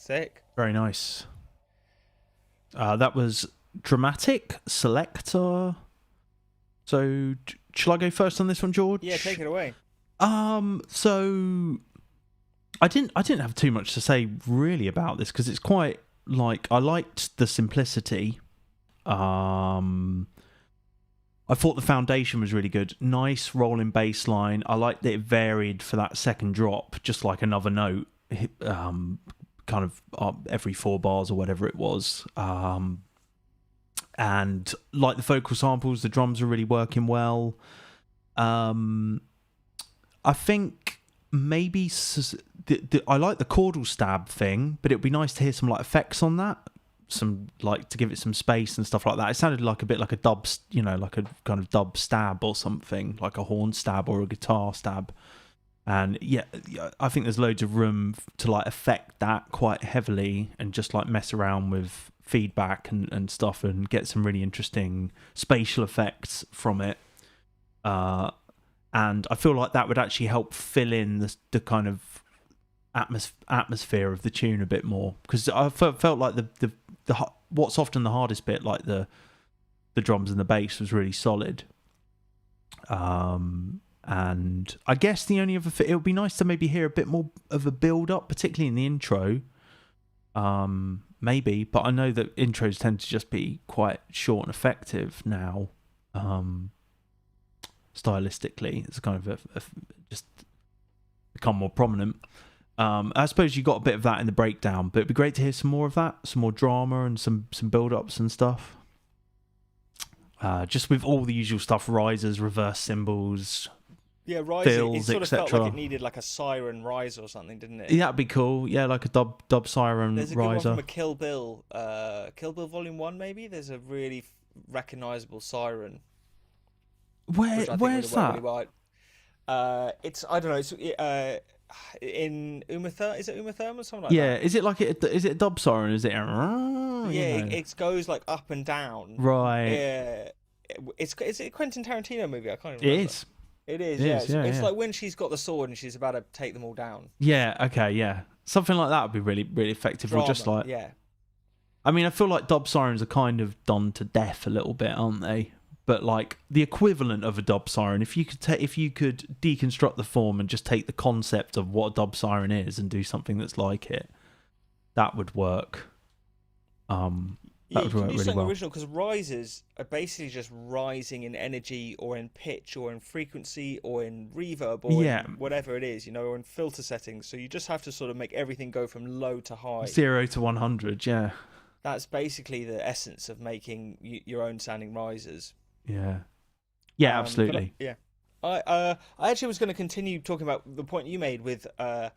Sick. Very nice. That was Dramatic Selector. So, shall I go first on this one, George? Yeah, take it away. So I didn't have too much to say really about this because it's quite like I liked the simplicity. I thought the foundation was really good. Nice rolling bass line. I liked that it varied for that second drop, just like another note, kind of every 4 bars or whatever it was. And like the vocal samples, the drums are really working well. I think maybe I like the chordal stab thing, but it would be nice to hear some like effects on that. Some like to give it some space and stuff like that. It sounded like a bit like a dub, like a kind of dub stab or something, like a horn stab or a guitar stab. And yeah, I think there's loads of room to like affect that quite heavily and just like mess around with feedback and stuff and get some really interesting spatial effects from it. And I feel like that would actually help fill in the kind of atmosphere of the tune a bit more, because I felt like the what's often the hardest bit, like the drums and the bass, was really solid. And I guess the only other it would be nice to maybe hear a bit more of a build up, particularly in the intro. Maybe, but I know that intros tend to just be quite short and effective now. Stylistically, it's kind of just become more prominent. I suppose you got a bit of that in the breakdown, but it'd be great to hear some more of that, some more drama and some build-ups and stuff. Just with all the usual stuff, risers, reverse cymbals, riser. It sort of etc. felt like it needed like a siren riser or something, didn't it? Yeah, that'd be cool. Yeah, like a dub siren There's a riser. good one from a Kill Bill Volume 1 maybe. There's a really recognisable siren. Where's that? Really it's I don't know. It's in Uma Thurman. Is it Uma Thurman or something like that? Yeah. Is it like is it a dub siren? Is it? It goes like up and down. Right. Yeah. Is it a Quentin Tarantino movie? I can't remember. It is. It's like when she's got the sword and she's about to take them all down. Yeah. Okay. Yeah. Something like that would be really, really effective. Drama, or just like yeah. I mean, I feel like dub sirens are kind of done to death a little bit, aren't they? But like the equivalent of a dub siren, if you could deconstruct the form and just take the concept of what a dub siren is and do something that's like it, that would work. That would work really well. Original, because risers are basically just rising in energy or in pitch or in frequency or in reverb or in whatever it is, or in filter settings. So you just have to sort of make everything go from low to high. 0 to 100, yeah. That's basically the essence of making your own sounding risers. Yeah. Yeah, absolutely. I actually was going to continue talking about the point you made with. I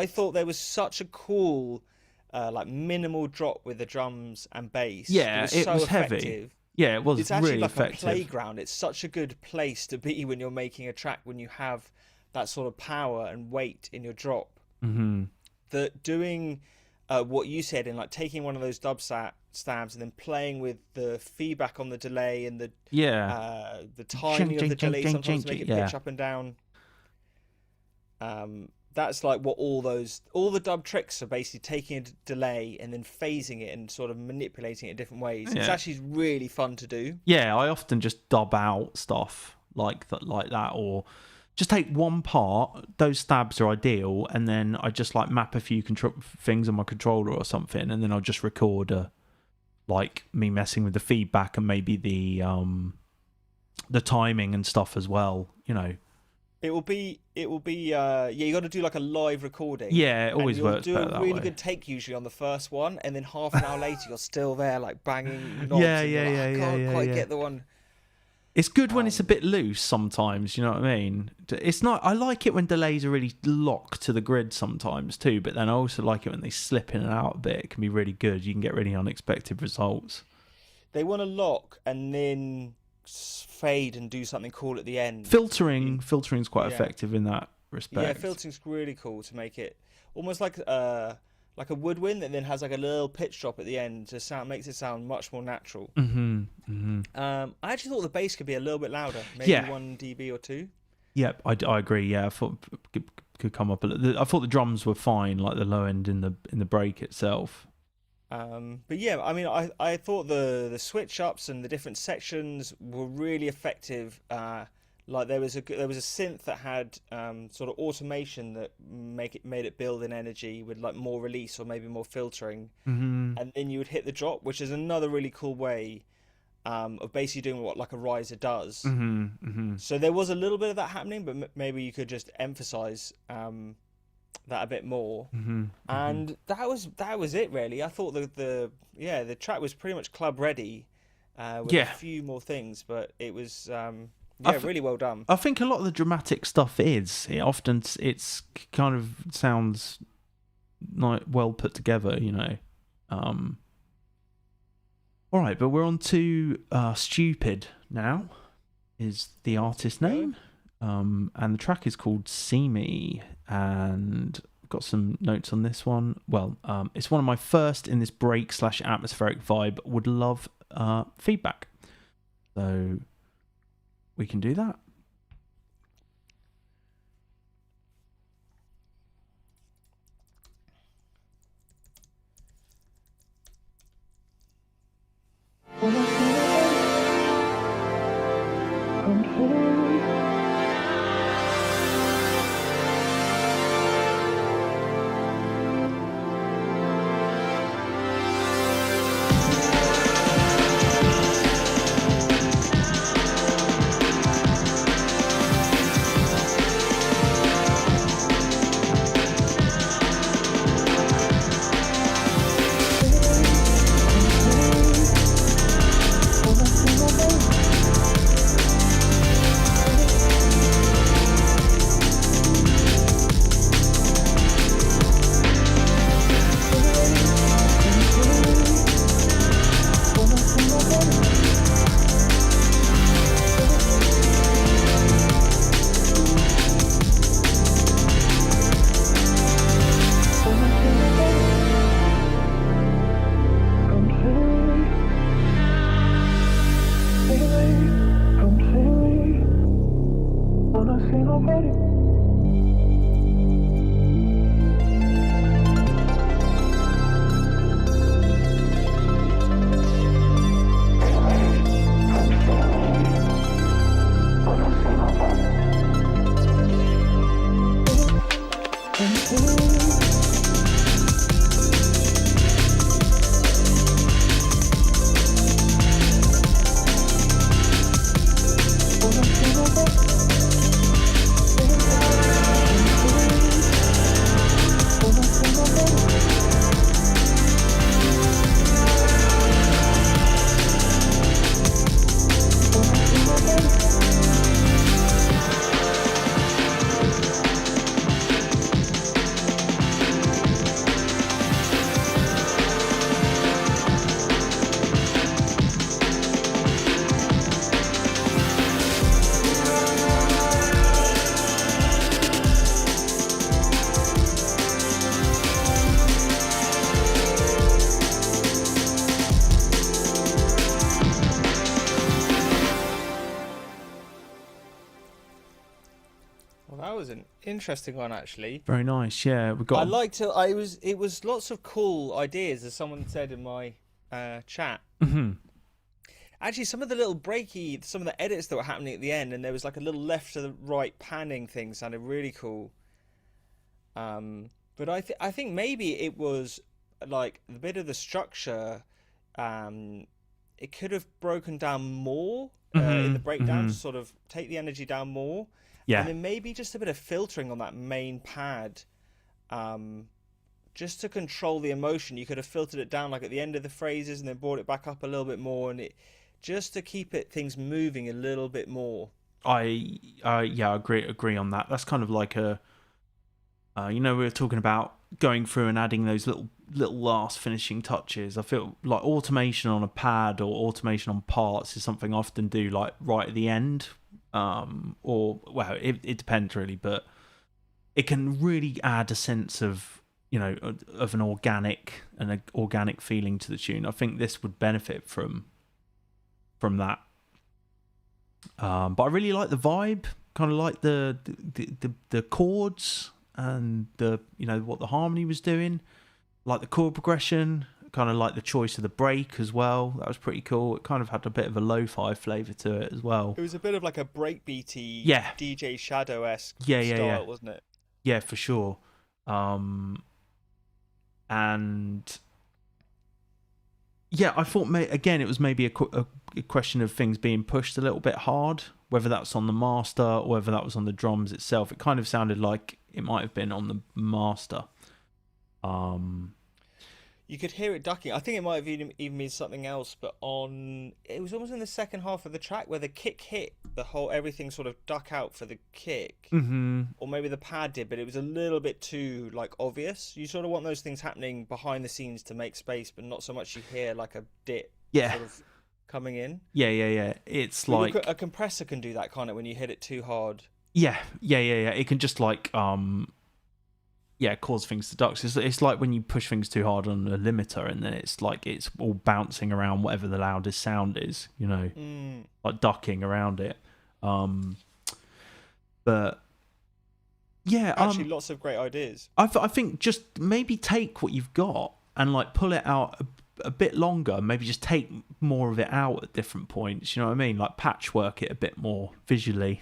thought there was such a cool, like minimal drop with the drums and bass. Yeah, it was heavy. Yeah, it was it's actually really like effective. A playground. It's such a good place to be when you're making a track, when you have that sort of power and weight in your drop. Mm-hmm. That doing what you said, in like taking one of those dub stabs and then playing with the feedback on the delay and the timing of the delay, sometimes make it pitch up and down. That's like what all the dub tricks are basically taking a delay and then phasing it and sort of manipulating it in different ways. It's actually really fun to do. Yeah, I often just dub out stuff like that, or just take one part. Those stabs are ideal, and then I just like map a few things on my controller or something, and then I'll just record like me messing with the feedback and maybe the timing and stuff as well. It will be you got to do like a live recording. Yeah, it always works better that way. You'll do a really good take usually on the first one, and then half an hour later you're still there like banging knobs. I can't quite get the one. It's good when it's a bit loose sometimes, you know what I mean? It's not. I like it when delays are really locked to the grid sometimes too, but then I also like it when they slip in and out a bit. It can be really good. You can get really unexpected results. They want to lock and then fade and do something cool at the end. Filtering's quite effective in that respect. Yeah, filtering's really cool to make it almost like a woodwind that then has like a little pitch drop at the end to makes it sound much more natural. I actually thought the bass could be a little bit louder, maybe 1 dB or 2. Yep, I agree. Yeah, I thought could come up. I thought the drums were fine, like the low end in the break itself. But yeah, I mean, I thought the switch ups and the different sections were really effective. Like there was a synth that had sort of automation that made it build in energy with like more release or maybe more filtering, and then you would hit the drop, which is another really cool way of basically doing what like a riser does. So there was a little bit of that happening, but maybe you could just emphasize that a bit more. And that was it really. I thought the track was pretty much club ready with a few more things, but it was really well done. I think a lot of the dramatic stuff it's kind of sounds like well put together, you know. All right, but we're on to Stupid now, is the artist name. And the track is called See Me, and I've got some notes on this one. Well, it's one of my first in this break/atmospheric vibe. Would love feedback. So we can do that. Interesting one, actually. Very nice. Yeah, we got. I liked it. It was lots of cool ideas, as someone said in my chat. Actually, some of the little breaky, some of the edits that were happening at the end, and there was like a little left to the right panning thing, sounded really cool. But I think maybe it was like a bit of the structure. It could have broken down more in the breakdown, to sort of take the energy down more. Yeah. And then maybe just a bit of filtering on that main pad, just to control the emotion. You could have filtered it down like at the end of the phrases and then brought it back up a little bit more, and it just to keep things moving a little bit more. I agree on that. That's kind of like a we were talking about going through and adding those little last finishing touches. I feel like automation on a pad or automation on parts is something I often do like right at the end. It depends really, but it can really add a sense of of an organic feeling to the tune. I think this would benefit from that. But I really like the vibe, kind of like the chords. and the what the harmony was doing, like the chord progression, kind of like the choice of the break as well. That was pretty cool. It kind of had a bit of a lo-fi flavour to it as well. It was a bit of like a breakbeaty, DJ Shadow-esque style, wasn't it? Yeah, for sure. And yeah, I thought again it was maybe a question of things being pushed a little bit hard, whether that's on the master or whether that was on the drums itself. It kind of sounded like it might have been on the master. You could hear it ducking. I think it might have even been something else, but it was almost in the second half of the track where the kick hit, everything sort of duck out for the kick. Mm-hmm. Or maybe the pad did, but it was a little bit too like obvious. You sort of want those things happening behind the scenes to make space, but not so much you hear like a dip sort of coming in. Yeah. It's like a compressor can do that, can't it, when you hit it too hard? Yeah. It can just like cause things to duck. It's like when you push things too hard on a limiter, and then it's like it's all bouncing around whatever the loudest sound is, like ducking around it. But yeah, actually, lots of great ideas. I think just maybe take what you've got and like pull it out a bit longer. Maybe just take more of it out at different points. You know what I mean? Like patchwork it a bit more visually.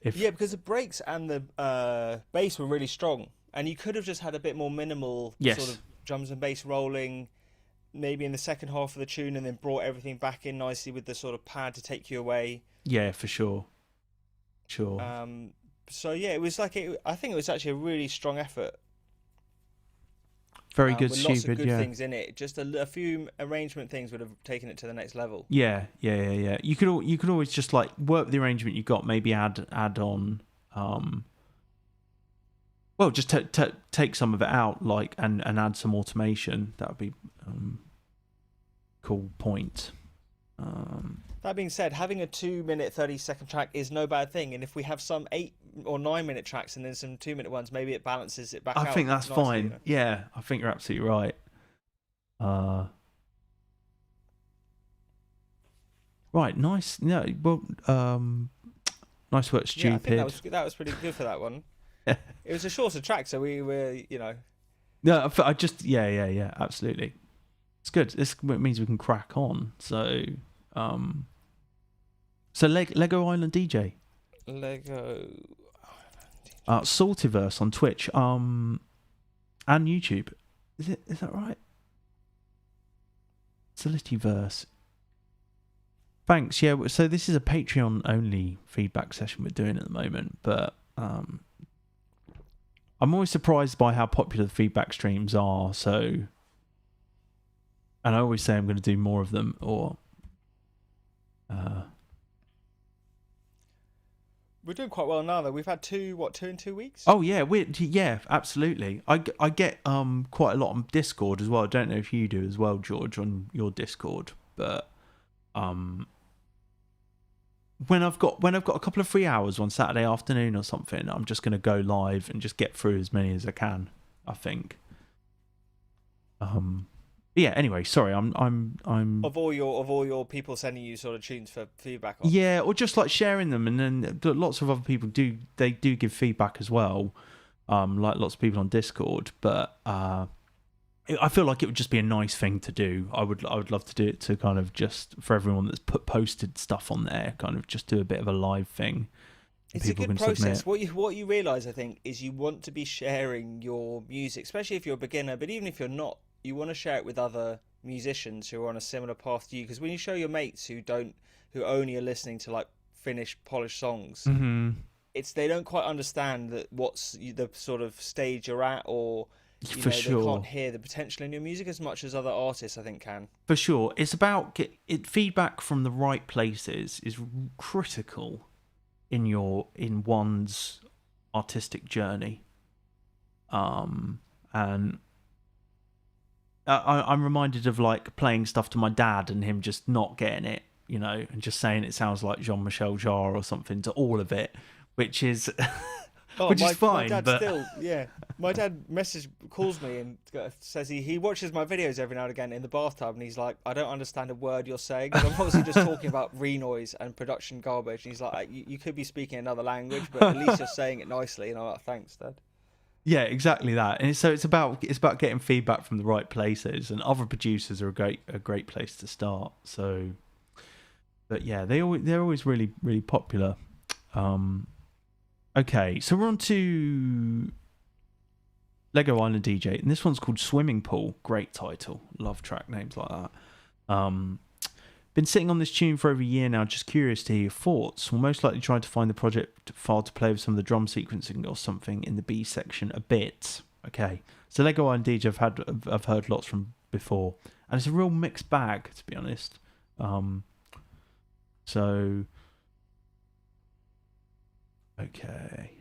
Yeah, because the breaks and the bass were really strong, and you could have just had a bit more minimal sort of drums and bass rolling, maybe in the second half of the tune, and then brought everything back in nicely with the sort of pad to take you away. Yeah, for sure. Sure. So yeah, it was like I think it was actually a really strong effort. Very good, with stupid. Lots of good things in it. Just a few arrangement things would have taken it to the next level. Yeah. You could always just like work with the arrangement you got. Maybe add on. Well, just take some of it out, like and add some automation. That would be cool point. That being said, having a 2-minute 30-second track is no bad thing, and if we have some 8 or 9-minute tracks and then some 2-minute ones, maybe it balances it back out. I think that's nicely, fine. Yeah, I think you're absolutely right. Right, nice. No, well, nice work, stupid. Yeah, I think that was pretty good for that one. It was a shorter track, so we were, No, I just yeah, absolutely. It's good. This means we can crack on. So, Lego Island DJ. Lego. Saltiverse on Twitch, and YouTube. Is that right? Salitiverse. Thanks. Yeah. So this is a Patreon only feedback session we're doing at the moment, but I'm always surprised by how popular the feedback streams are. So, and I always say I'm going to do more of them, or. We're doing quite well now, though. We've had 2 in 2 weeks? Oh, yeah, absolutely. I get quite a lot on Discord as well. I don't know if you do as well, George, on your Discord. But when I've got a couple of free hours one Saturday afternoon or something, I'm just going to go live and just get through as many as I can, I think. Yeah. Anyway, sorry. I'm. Of all your people sending you sort of tunes for feedback on. Yeah, or just like sharing them, and then lots of other people do give feedback as well. Like lots of people on Discord, but I feel like it would just be a nice thing to do. I would love to do it to kind of just for everyone that's posted stuff on there, kind of just do a bit of a live thing. It's a good process. Submit. What you realise, I think, is you want to be sharing your music, especially if you're a beginner, but even if you're not. You want to share it with other musicians who are on a similar path to you, because when you show your mates who only are listening to like finished, polished songs, mm-hmm. They don't quite understand that what's the sort of stage you're at, or For sure. they can't hear the potential in your music as much as other artists, I think, can. For sure, it's about feedback from the right places is critical in one's artistic journey, and. I'm reminded of like playing stuff to my dad and him just not getting it, and just saying it sounds like Jean-Michel Jarre or something to all of it, which is which is fine. My dad but still, yeah. My dad calls me and says he watches my videos every now and again in the bathtub, and he's like, I don't understand a word you're saying, because I'm obviously just talking about renoise and production garbage, and he's like, you could be speaking another language, but at least you're saying it nicely. And I'm like, thanks, Dad. Yeah, exactly that. And so it's about getting feedback from the right places, and other producers are a great place to start. So, but yeah, they're always really, really popular. Okay, so we're on to Lego Island DJ, and this one's called Swimming Pool. Great title. Love track names like that. Been sitting on this tune for over a year now, just curious to hear your thoughts. We'll most likely try to find the project file to play with some of the drum sequencing or something in the B section a bit. Okay, so Lego Island DJ I've heard lots from before, and it's a real mixed bag, to be honest. So, okay.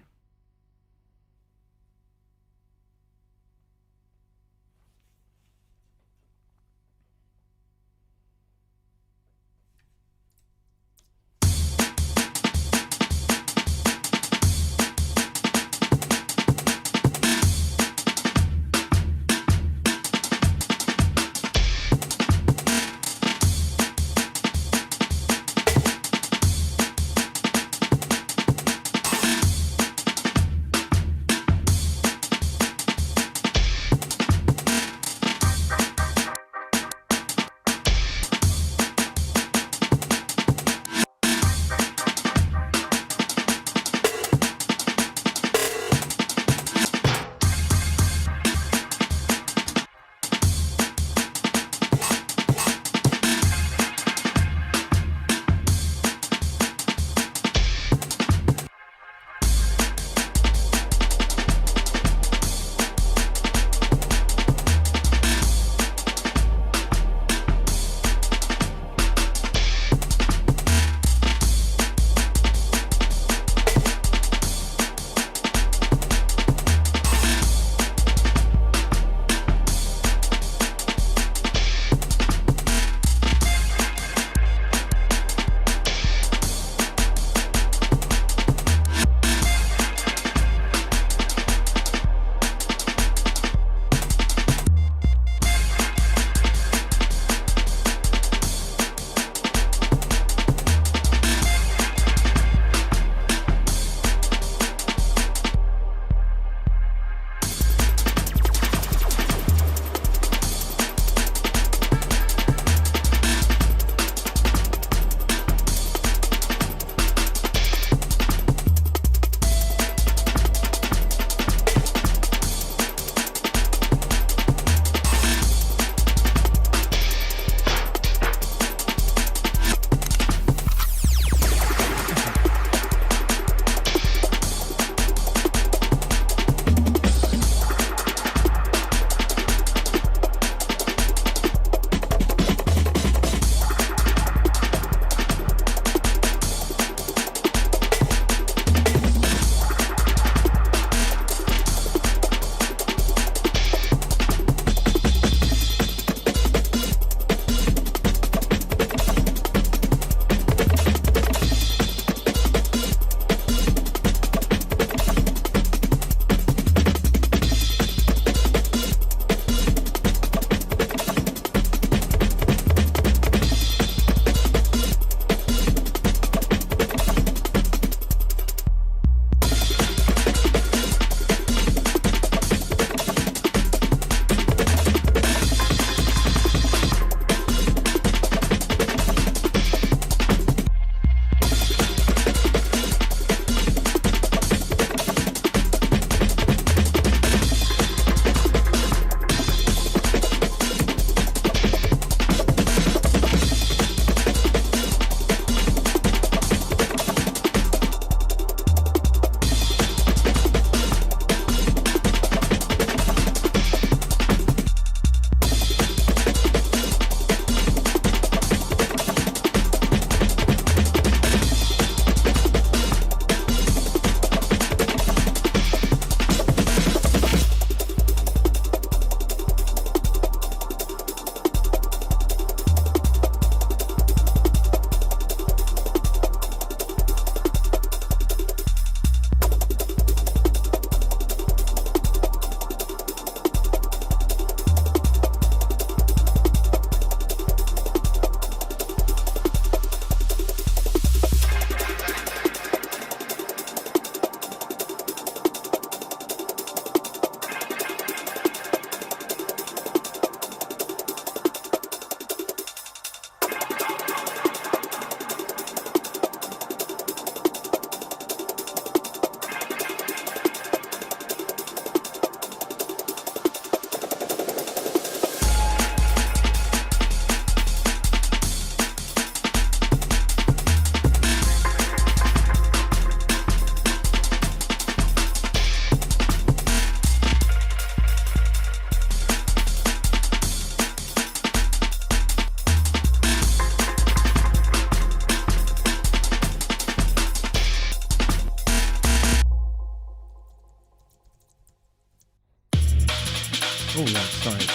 Oh, yeah, sorry.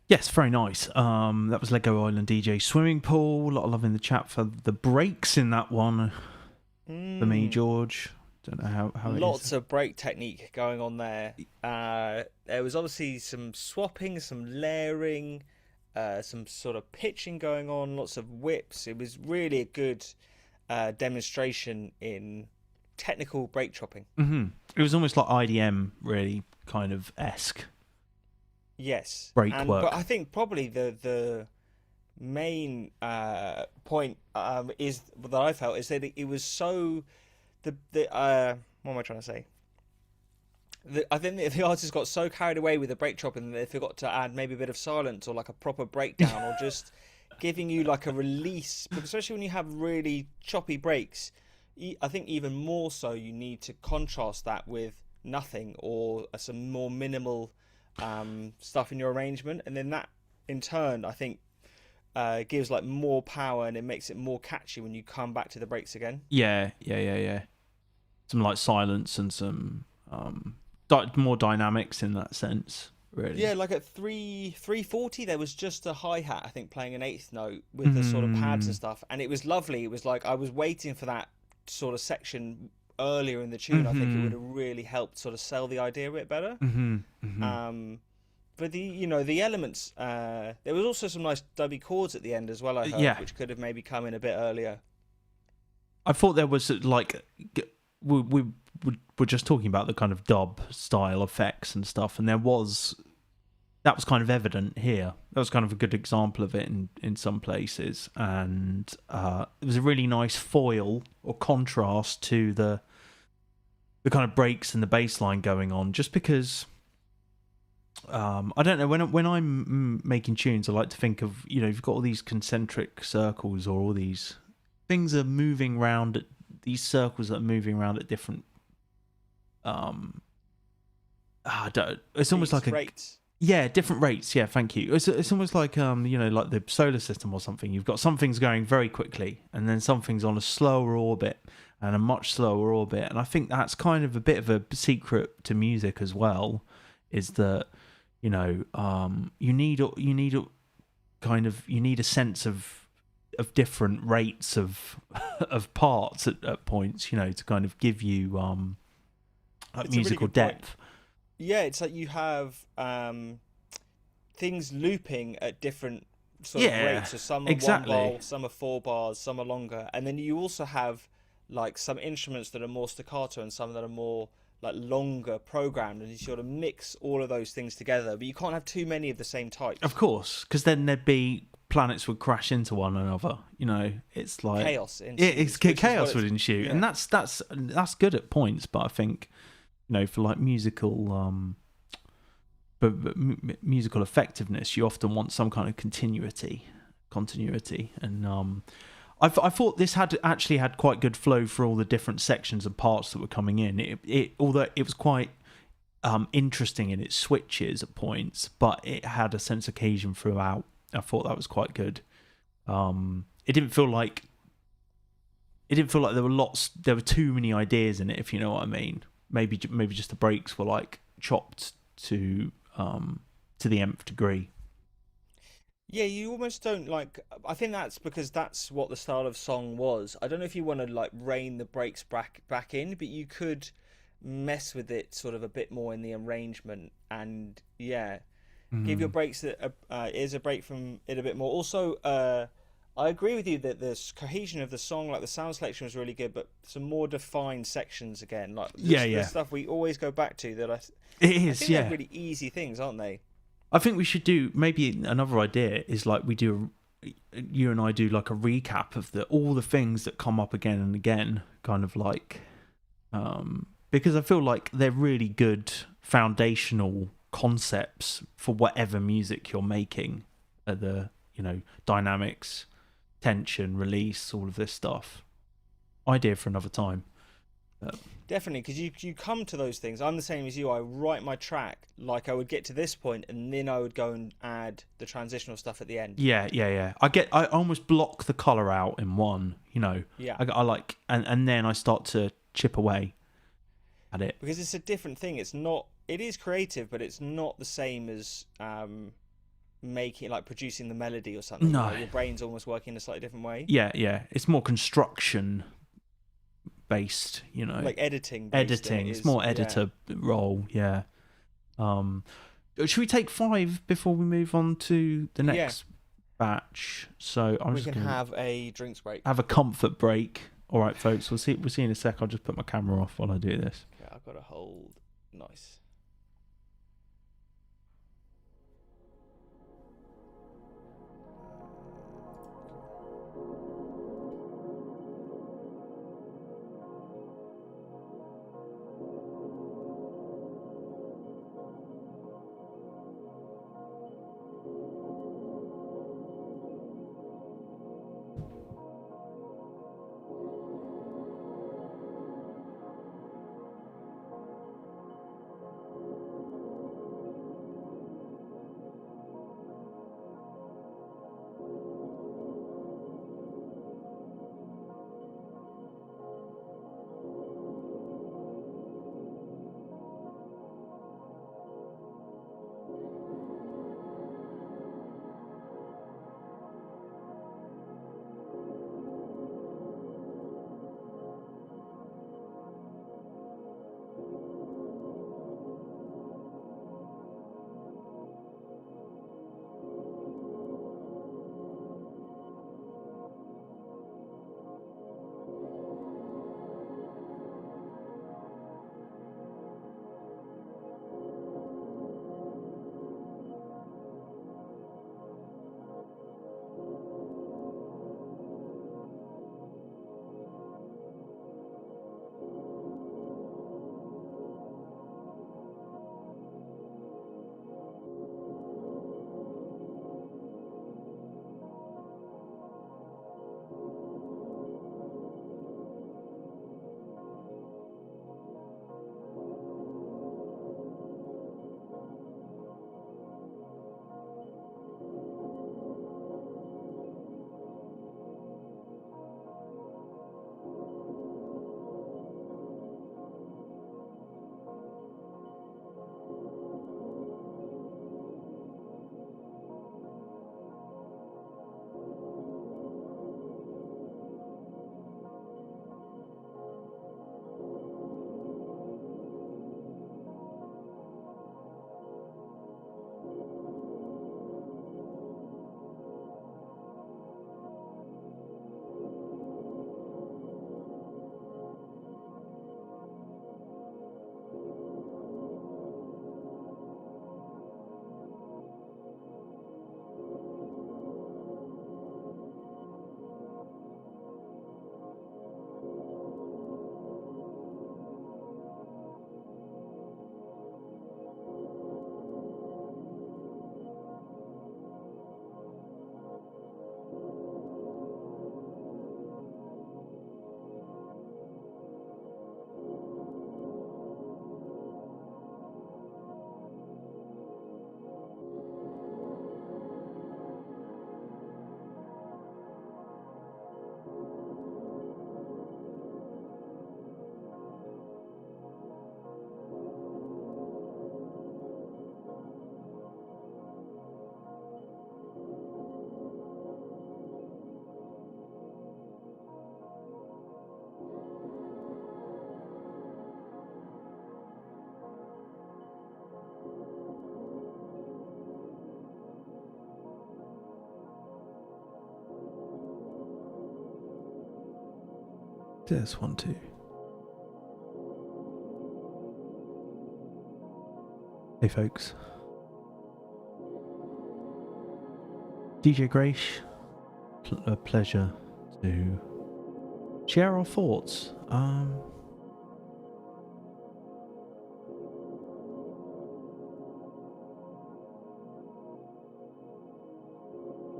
Yes, very nice. That was Lego Island DJ Swimming Pool. A lot of love in the chat for the breaks in that one. For me, George. Don't know how it is. Lots of break technique going on there. There was obviously some swapping, some layering, some sort of pitching going on, lots of whips. It was really a good demonstration in technical break chopping. Mm-hmm. It was almost like IDM, really, kind of esque. Yes. Break work. But I think probably the main point is that I felt is that it was so what am I trying to say? I think the artist got so carried away with the break chopping that they forgot to add maybe a bit of silence or like a proper breakdown or just giving you like a release. But especially when you have really choppy breaks, I think even more so you need to contrast that with nothing or some more minimal stuff in your arrangement, and then that in turn I think gives like more power and it makes it more catchy when you come back to the breaks again. Yeah. Some like silence and some more dynamics in that sense, really. Yeah, like at 340 there was just a hi-hat, I think, playing an eighth note with the sort of pads and stuff, and it was lovely. It was like I was waiting for that sort of section earlier in the tune. I think it would have really helped sort of sell the idea a bit better. But the elements, there was also some nice dubby chords at the end as well, I heard, which could have maybe come in a bit earlier. I thought there was like we were just talking about the kind of dub style effects and stuff, and that was kind of evident here. That was kind of a good example of it in some places, and it was a really nice foil or contrast to the kind of breaks and the bass line going on, just because I don't know, when I'm making tunes, I like to think of, you've got all these concentric circles, or all these things are moving around, these circles that are moving around at different it's almost like rates. Different rates. Yeah, thank you. It's almost like like the solar system or something. You've got some things going very quickly, and then some things on a slower orbit and a much slower orbit. And I think that's kind of a bit of a secret to music as well, is that you need a sense of different rates of parts at points, to kind of give you musical really depth. Point. Yeah, it's like you have things looping at different sort of rates. So some are 1 bar, some are 4 bars, some are longer. And then you also have like some instruments that are more staccato and some that are more like longer programmed, and you sort of mix all of those things together. But you can't have too many of the same type. Of course, because then there'd be planets would crash into one another. It's like chaos. Chaos would ensue, and that's good at points. But I think for like musical musical effectiveness, you often want some kind of continuity, and I thought this had quite good flow for all the different sections and parts that were coming in. Although it was quite interesting in its switches at points, but it had a sense of occasion throughout. I thought that was quite good. It didn't feel like there were too many ideas in it, if you know what I mean. Maybe just the breaks were like chopped to the nth degree. Yeah, you almost don't like. I think that's because that's what the style of song was. I don't know if you want to like rein the breaks back in, but you could mess with it sort of a bit more in the arrangement, and give your breaks is a break from it a bit more. Also, I agree with you that the cohesion of the song, like the sound selection, was really good, but some more defined sections again, like the stuff we always go back to. That I think they're really easy things, aren't they? I think we should do, maybe another idea is like you and I do like a recap of all the things that come up again and again, kind of like, because I feel like they're really good foundational concepts for whatever music you're making, the dynamics, tension, release, all of this stuff. Idea for another time. Definitely, because you come to those things. I'm the same as you. I write my track like I would get to this point, and then I would go and add the transitional stuff at the end. Yeah. I almost block the colour out in one. Yeah. I like, and then I start to chip away. at it. Because it's a different thing. It's not. It is creative, but it's not the same as making, like, producing the melody or something. No, your brain's almost working in a slightly different way. Yeah. It's more construction based, like editing. It's more editor role. Yeah. Should we take 5 before we move on to the next batch? So we can have a drinks break. Have a comfort break. All right, folks. We'll see in a sec. I'll just put my camera off while I do this. Okay, I've got to hold. Nice. There's 1, 2. Hey folks. DJ Grace, a pleasure to share our thoughts.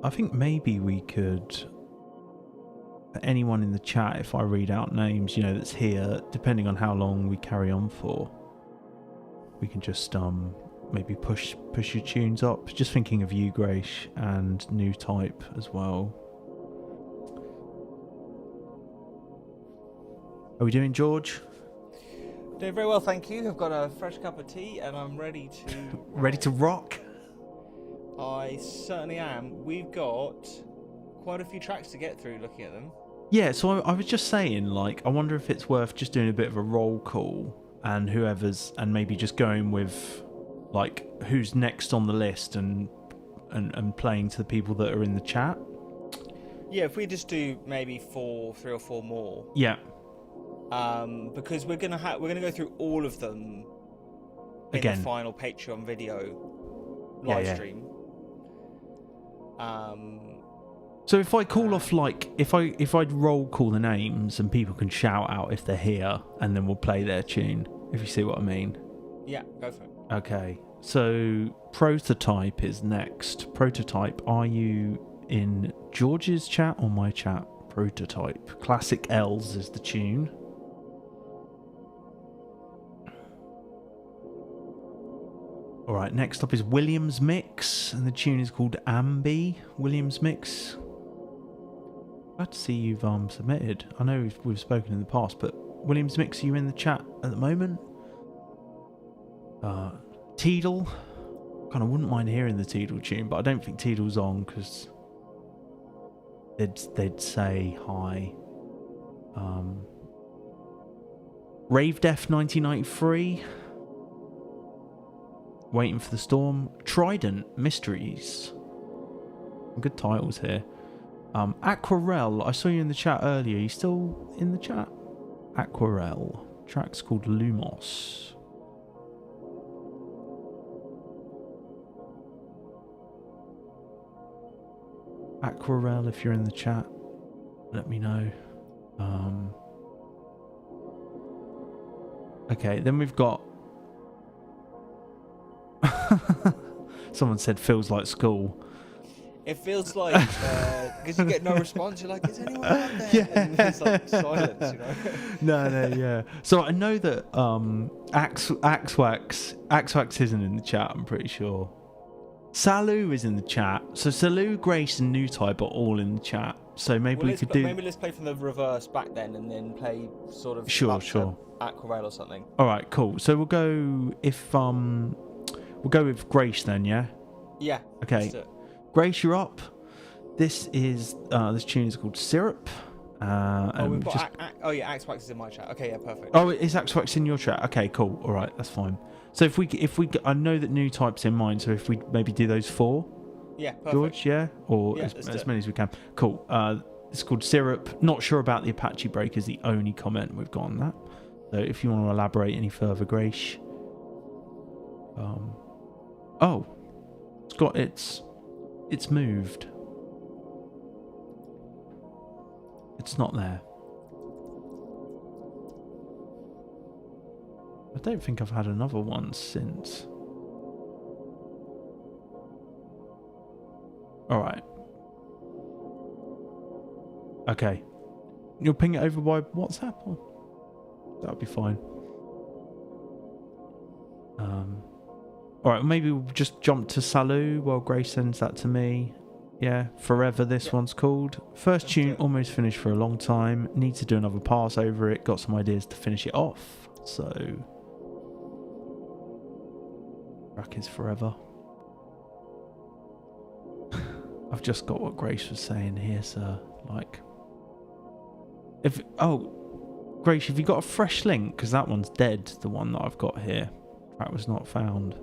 I think maybe we could, anyone in the chat, if I read out names, that's here, depending on how long we carry on for, we can just maybe push your tunes up. Just thinking of you, Grace, and New Type as well. Are we doing George? Doing very well, thank you. I've got a fresh cup of tea and I'm ready to... Ready to rock? I certainly am. We've got quite a few tracks to get through looking at them. Yeah, so I was just saying, like, I wonder if it's worth just doing a bit of a roll call and and maybe just going with, like, who's next on the list and playing to the people that are in the chat. Yeah, if we just do maybe 3 or 4 more. Yeah. Because we're gonna go through all of them in the final Patreon video live stream. So if I call off, like, if I'd roll call the names and people can shout out if they're here, and then we'll play their tune, if you see what I mean. Yeah, go for it. Okay, so Prototype is next. Prototype, are you in George's chat or my chat? Prototype. Classic L's is the tune. Alright, next up is Williams Mix, and the tune is called Ambi. Williams Mix. Glad to see you've submitted. I know we've spoken in the past, but Williams Mix, are you in the chat at the moment? Teedle. Kind of wouldn't mind hearing the Teedle tune, but I don't think Teedle's on because they'd say hi. Rave Def 1993. Waiting for the Storm. Trident Mysteries. Good titles here. Aquarelle, I saw you in the chat earlier. Are you still in the chat? Aquarelle. Track's called Lumos. Aquarelle, if you're in the chat, let me know. Okay, then we've got... Someone said feels like school. It feels like, because you get no response, you're like, is anyone out there? Yeah. And it's like silence, you know? No, yeah. So I know that Axwax isn't in the chat, I'm pretty sure. Salu is in the chat. So Salu, Grace and New Type are all in the chat. So maybe we could do... Maybe let's play from the reverse back then and then play sort of... Sure. Aquarelle or something. Alright, cool. So we'll go with Grace then, yeah? Yeah. Okay. Grace, you're up. This tune is called Syrup. We've got Axwax is in my chat. Okay, yeah, perfect. Oh, is Axwax in your chat? Okay, cool. All right, that's fine. So if we, I know that New Type's in mine. So if we maybe do those 4, yeah, perfect. George, yeah, or as many as we can. Cool. It's called Syrup. Not sure about the Apache break is the only comment we've got on that. So if you want to elaborate any further, Grace. It's moved. It's not there. I don't think I've had another one since. Alright. Okay. You'll ping it over by WhatsApp? Or? That'll be fine. Alright, maybe we'll just jump to Salu while Grace sends that to me. Yeah, Forever this one's called. First tune, almost finished for a long time. Need to do another pass over it. Got some ideas to finish it off. So... Track is Forever. I've just got what Grace was saying here, sir. Like... Grace, have you got a fresh link? Because that one's dead, the one that I've got here. Track was not found.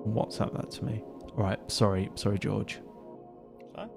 WhatsApp that to me. Alright, sorry George. Sorry?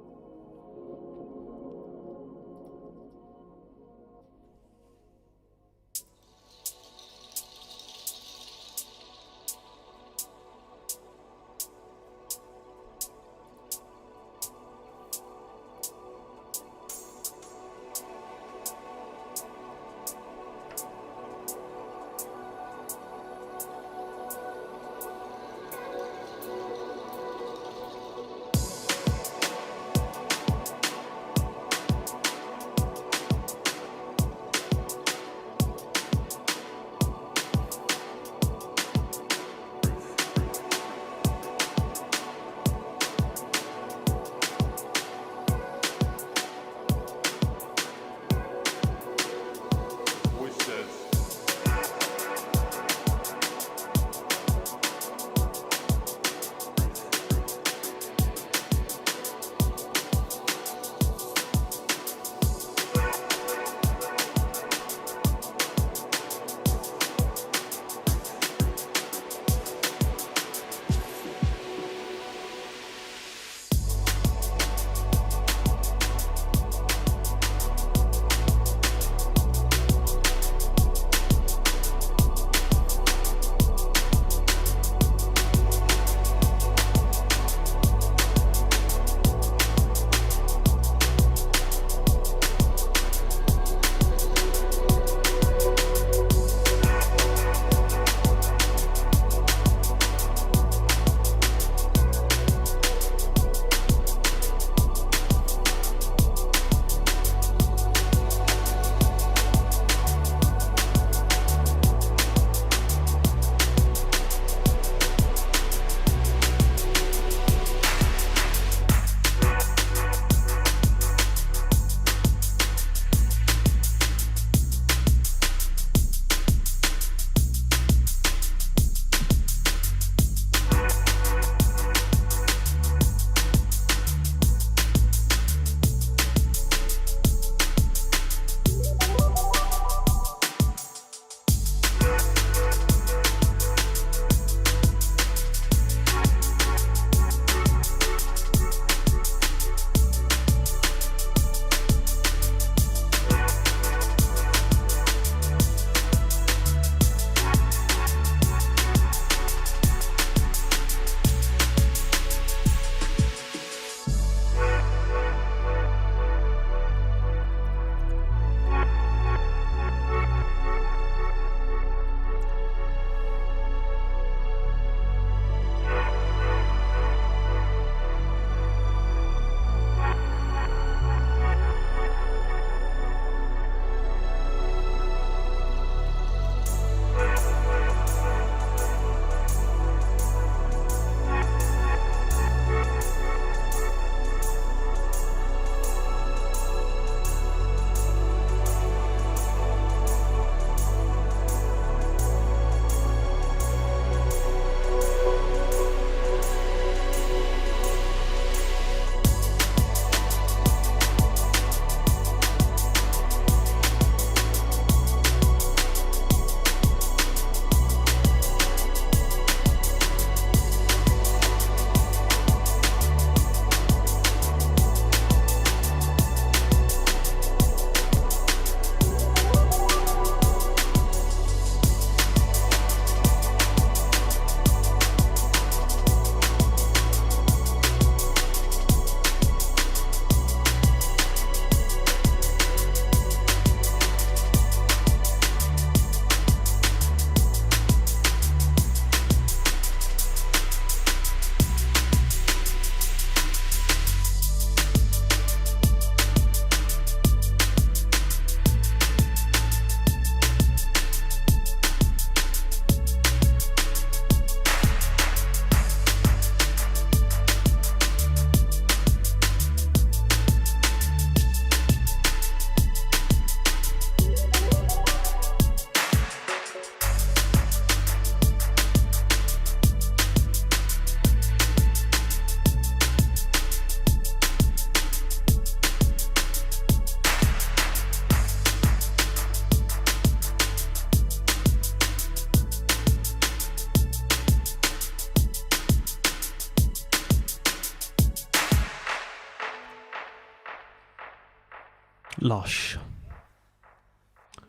lush.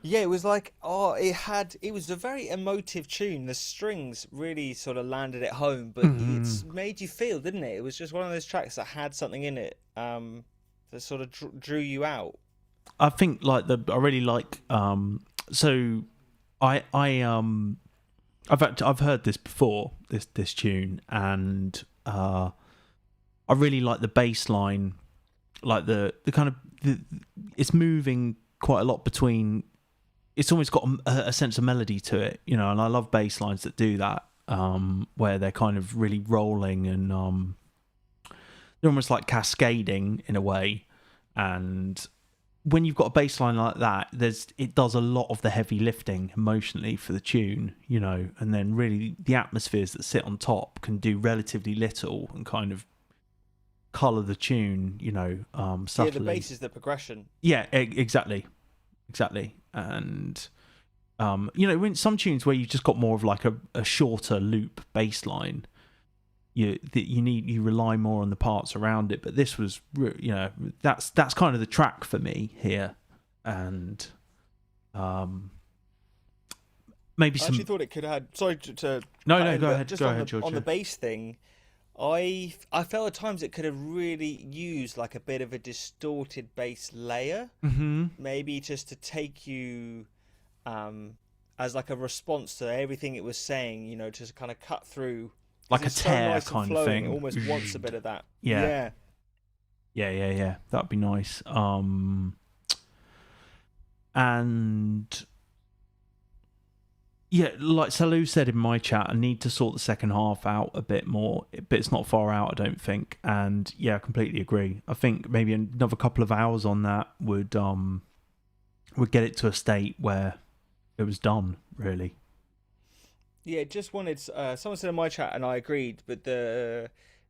Yeah, it was like, it was a very emotive tune. The strings really sort of landed it home, but it's made you feel, didn't it? It was just one of those tracks that had something in it that sort of drew you out. I think I really like. So I've heard this before, this tune, and I really like the bass line, like the kind of it's moving quite a lot between. It's almost got a sense of melody to it, and I love bass lines that do that, where they're kind of really rolling and they're almost like cascading in a way. And when you've got a bass line like that, it does a lot of the heavy lifting emotionally for the tune, and then really the atmospheres that sit on top can do relatively little and kind of colour the tune, subtly. Yeah, the bass is the progression. Yeah, exactly. And in some tunes where you've just got more of like a shorter loop bass line, you rely more on the parts around it. But this was, that's kind of the track for me here. And maybe some. I actually thought it could have had. Sorry to. No, go ahead. Just go on ahead, the, George. on the bass thing, I felt at times it could have really used like a bit of a distorted bass layer, maybe just to take you as like a response to everything it was saying, to kind of cut through. Like a tear nice kind flowing, of thing. It almost wants a bit of that. Yeah. That'd be nice. And yeah, like Salou said in my chat, I need to sort the second half out a bit more, but it's not far out, I don't think. And yeah, I completely agree. I think maybe another couple of hours on that would get it to a state where it was done, really. Yeah, just wanted. Someone said in my chat, and I agreed. But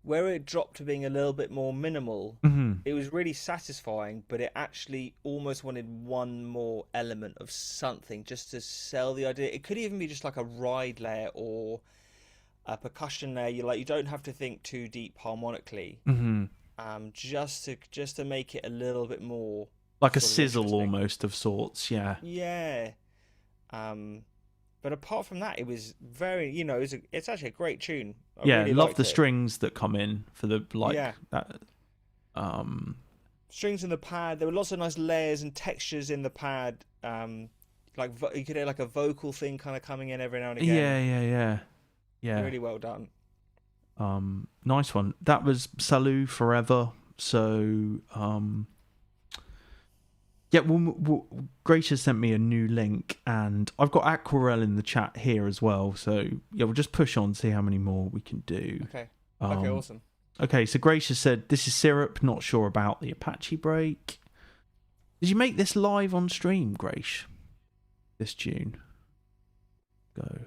where it dropped to being a little bit more minimal, it was really satisfying. But it actually almost wanted one more element of something just to sell the idea. It could even be just like a ride layer or a percussion layer. You don't have to think too deep harmonically. Just to make it a little bit more like a sizzle almost of sorts. Yeah. Yeah. But apart from that, it was very, it's actually a great tune. I really love the it. Strings that come in for the that. Strings in the pad. There were lots of nice layers and textures in the pad. Like you could hear like a vocal thing kind of coming in every now and again. Yeah. Really well done. Nice one. That was Salou Forever. So yeah, Grace has sent me a new link, and I've got Aquarelle in the chat here as well. So yeah, we'll just push on, see how many more we can do. Okay. Okay, awesome. Okay, so Grace has said, this is Syrup, not sure about the Apache break. Did you make this live on stream, Grace? This tune. Go.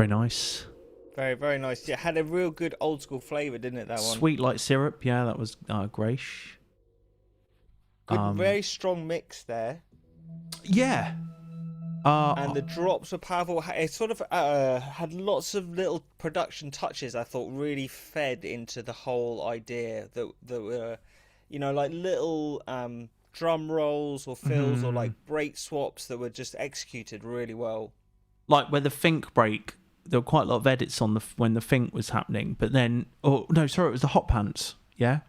nice. Very, very nice. Yeah, it had a real good old school flavour, didn't it, that one? Sweet like syrup, yeah, that was Graish. Good, very strong mix there. Yeah. And the drops were powerful. It sort of had lots of little production touches, I thought, really fed into the whole idea that were, like little drum rolls or fills or like break swaps that were just executed really well. Like where the think break, there were quite a lot of edits on when the think was happening, but then, it was the hot pants, yeah?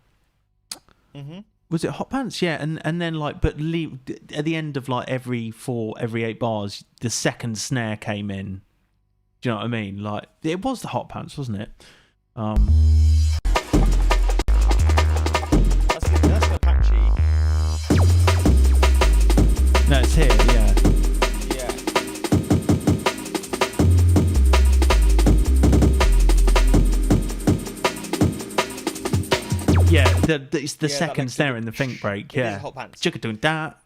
Mm-hmm. Was it hot pants? Yeah, and then at the end of like every 8 bars, the second snare came in. Do you know what I mean? Like it was the hot pants, wasn't it? That's Apache. No, it's here. Yeah. Yeah. Yeah, it's the second snare in the think break. Yeah, it is hot pants.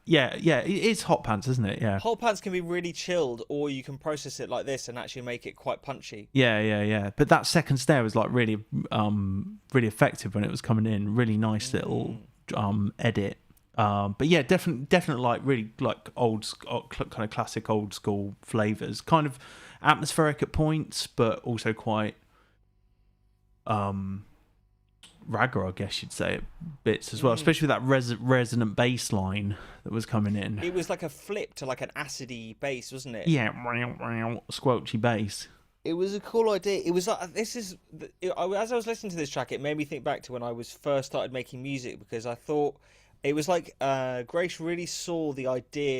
Yeah, it is hot pants, isn't it? Yeah. Hot pants can be really chilled, or you can process it like this and actually make it quite punchy. Yeah. But that second snare was like really, really effective when it was coming in. Really nice little edit. But yeah, definitely like really like old kind of classic old school flavors. Kind of atmospheric at points, but also quite ragga, I guess you'd say, at bits as well, especially with that resonant bass line that was coming in. It was like a flip to like an acidy bass, wasn't it? Yeah, squelchy bass. It was a cool idea. It was like, as I was listening to this track, it made me think back to when I was first started making music, because I thought it was like Graish really saw the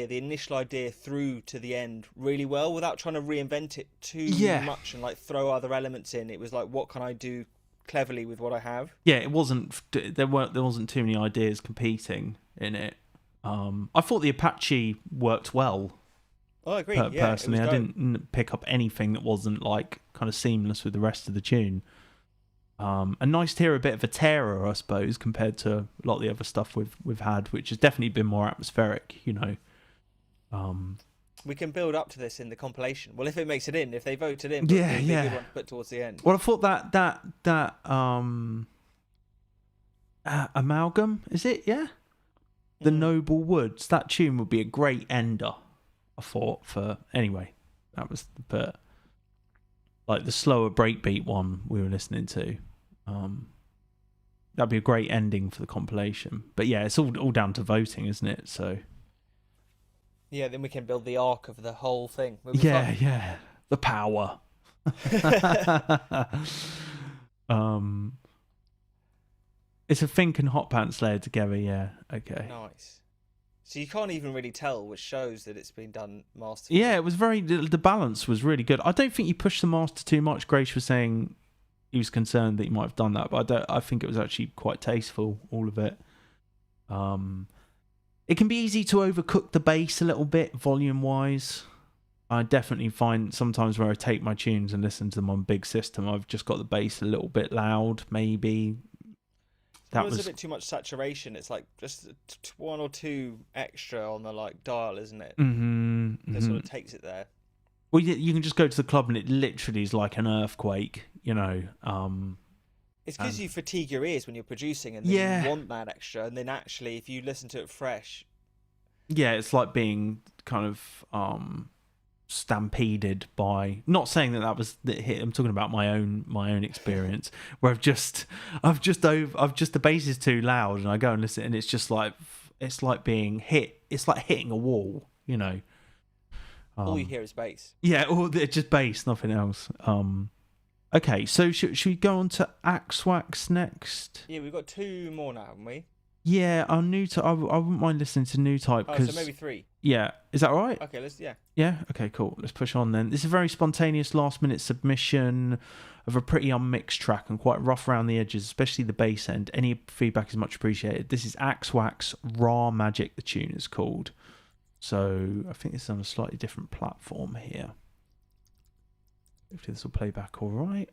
initial idea through to the end really well without trying to reinvent it too much and like throw other elements in. It was like, what can I do cleverly with what I have? Yeah, it wasn't. There wasn't too many ideas competing in it. I thought the Apache worked well. I agree. Personally, I didn't pick up anything that wasn't like kind of seamless with the rest of the tune. And nice to hear a bit of a terror, I suppose, compared to a lot of the other stuff we've had, which has definitely been more atmospheric. We can build up to this in the compilation. Well, if it makes it in, if they vote it in, yeah. Be a good one to put towards the end. Well, I thought that amalgam, is it? Yeah, the Noble Woods. That tune would be a great ender. I thought anyway. That was like the slower breakbeat one we were listening to. That'd be a great ending for the compilation. But yeah, it's all down to voting, isn't it? So. Yeah, then we can build the arc of the whole thing. Yeah, the power. It's a think and hot pants layered together. Yeah, okay. Nice. So you can't even really tell, which shows that it's been done masterfully. Yeah, it was the balance was really good. I don't think you pushed the master too much. Graish was saying he was concerned that you might have done that, but I think it was actually quite tasteful, all of it. It can be easy to overcook the bass a little bit, volume-wise. I definitely find sometimes where I take my tunes and listen to them on big system, I've just got the bass a little bit loud, maybe. That was a bit too much saturation. It's like just 1 or 2 extra on the like dial, isn't it? That sort of takes it there. Well, you can just go to the club and it literally is like an earthquake, It's because you fatigue your ears when you're producing, and then you want that extra. And then actually, if you listen to it fresh, it's like being kind of stampeded by. Not saying that was the hit. I'm talking about my own experience where the bass is too loud, and I go and listen, and it's like being hit. It's like hitting a wall, all you hear is bass. Yeah, just bass, nothing else. Okay, so should we go on to Axwax next? Yeah, we've got 2 more now, haven't we? Yeah, our new type. I wouldn't mind listening to new type. So maybe 3. Yeah, is that all right? Okay, Yeah, okay, cool. Let's push on then. This is a very spontaneous last-minute submission of a pretty unmixed track and quite rough around the edges, especially the bass end. Any feedback is much appreciated. This is Axwax Raw Magic, the tune is called. So I think this is on a slightly different platform here. Hopefully this will play back all right.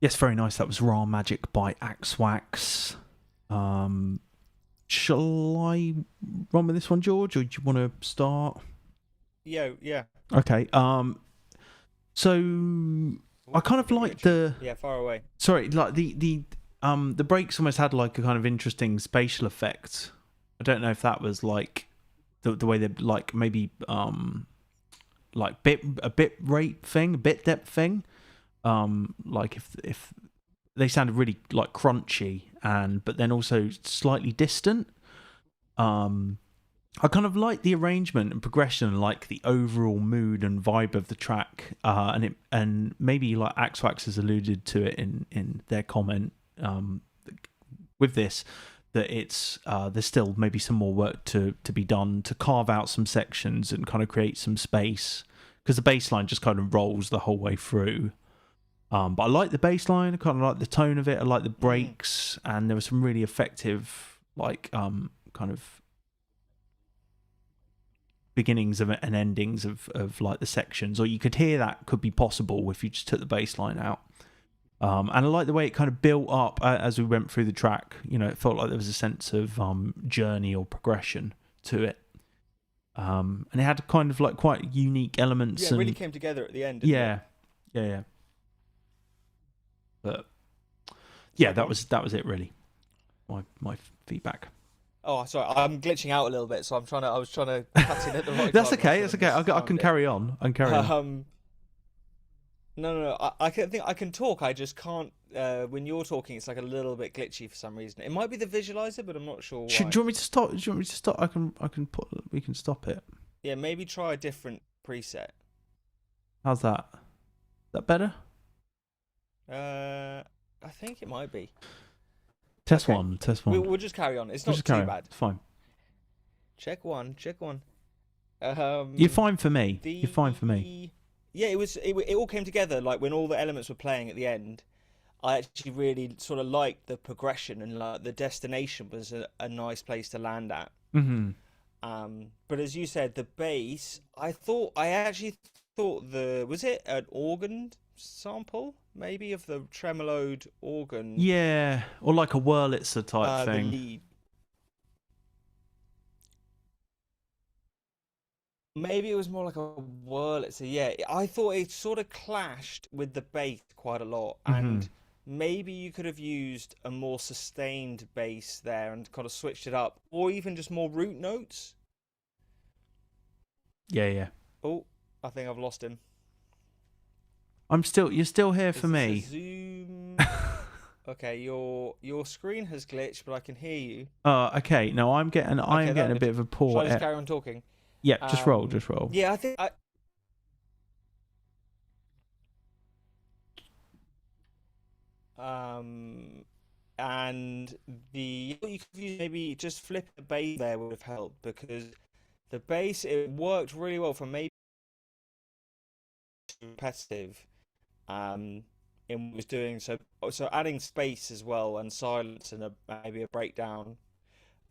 Yes, very nice. That was Raw Magic by Axwax. Shall I run with this one, George, or do you want to start? Yeah. Okay. So I kind of like the far away. Sorry, like the breaks almost had like a kind of interesting spatial effect. I don't know if that was like the way they like maybe like a bit rate thing, a bit depth thing. Like if they sounded really like crunchy but then also slightly distant. I kind of like the arrangement and progression, like the overall mood and vibe of the track, and maybe like Axwax has alluded to it in their comment with this, that it's there's still maybe some more work to be done to carve out some sections and kind of create some space, because the bass line just kind of rolls the whole way through. But I like the bass line, I kind of like the tone of it, I like the breaks, and there was some really effective like kind of beginnings of and endings of like the sections, or you could hear that could be possible if you just took the bass line out. And I like the way it kind of built up as we went through the track. You know, it felt like there was a sense of journey or progression to it. And it had kind of like quite unique elements. Yeah, it really came together at the end. Yeah. But yeah, that was it really. My feedback. Oh, sorry, I'm glitching out a little bit, so I was trying to cut in at the right That's time. okay. That's okay. I can carry on. No. I think I can talk. I just can't. When you're talking, it's like a little bit glitchy for some reason. It might be the visualizer, but I'm not sure why. Do you want me to stop? We can stop it. Yeah, maybe try a different preset. How's that? Is that better? I think it might be. Test one. We'll just carry on. It's not too bad. It's fine. Check one. You're fine for me. You're fine for me. Yeah, it all came together. Like when all the elements were playing at the end, I actually really sort of liked the progression, and like the destination was a nice place to land at. Mm-hmm. But as you said, the bass, I actually thought was it an organ sample maybe of the tremoloed organ? Yeah, or like a Wurlitzer type thing. The lead. Maybe it was more like a Wurlitzer. Yeah, I thought it sort of clashed with the bass quite a lot, and maybe you could have used a more sustained bass there and kind of switched it up, or even just more root notes. Yeah. Oh, I think I've lost him. You're still here for me. Zoom. Okay, your screen has glitched, but I can hear you. Okay. No, I'm getting a bit of a poor. Shall I just carry on talking? Yeah, just roll. Yeah, I think and you could maybe just flip the bass there would have helped, because the bass, it worked really well for maybe repetitive. In what it was doing, so adding space as well and silence and maybe a breakdown,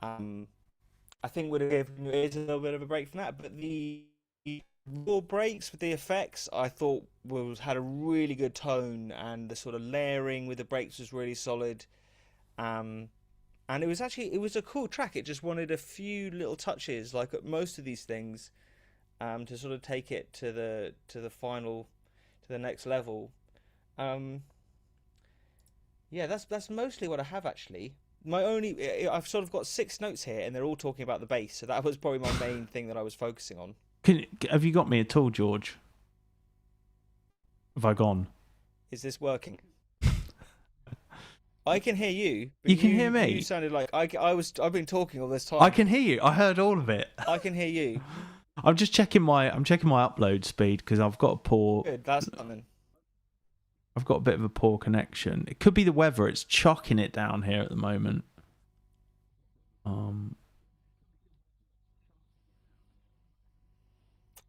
I think would have given your ears a little bit of a break from that. But the raw breaks with the effects, I thought had a really good tone, and the sort of layering with the breaks was really solid. And it was a cool track. It just wanted a few little touches, like most of these things, to sort of take it to the final, to the next level. Yeah, that's mostly what I have actually. I've sort of got 6 notes here, and they're all talking about the bass, so that was probably my main thing that I was focusing on. Have you got me at all, George? Have I gone? Is this working? I can hear you. You can hear me? You sounded like I've been talking all this time. I can hear you. I heard all of it. I can hear you. I'm checking my upload speed, because I've got a poor. Good, that's something. I've got a bit of a poor connection. It could be the weather. It's chucking it down here at the moment.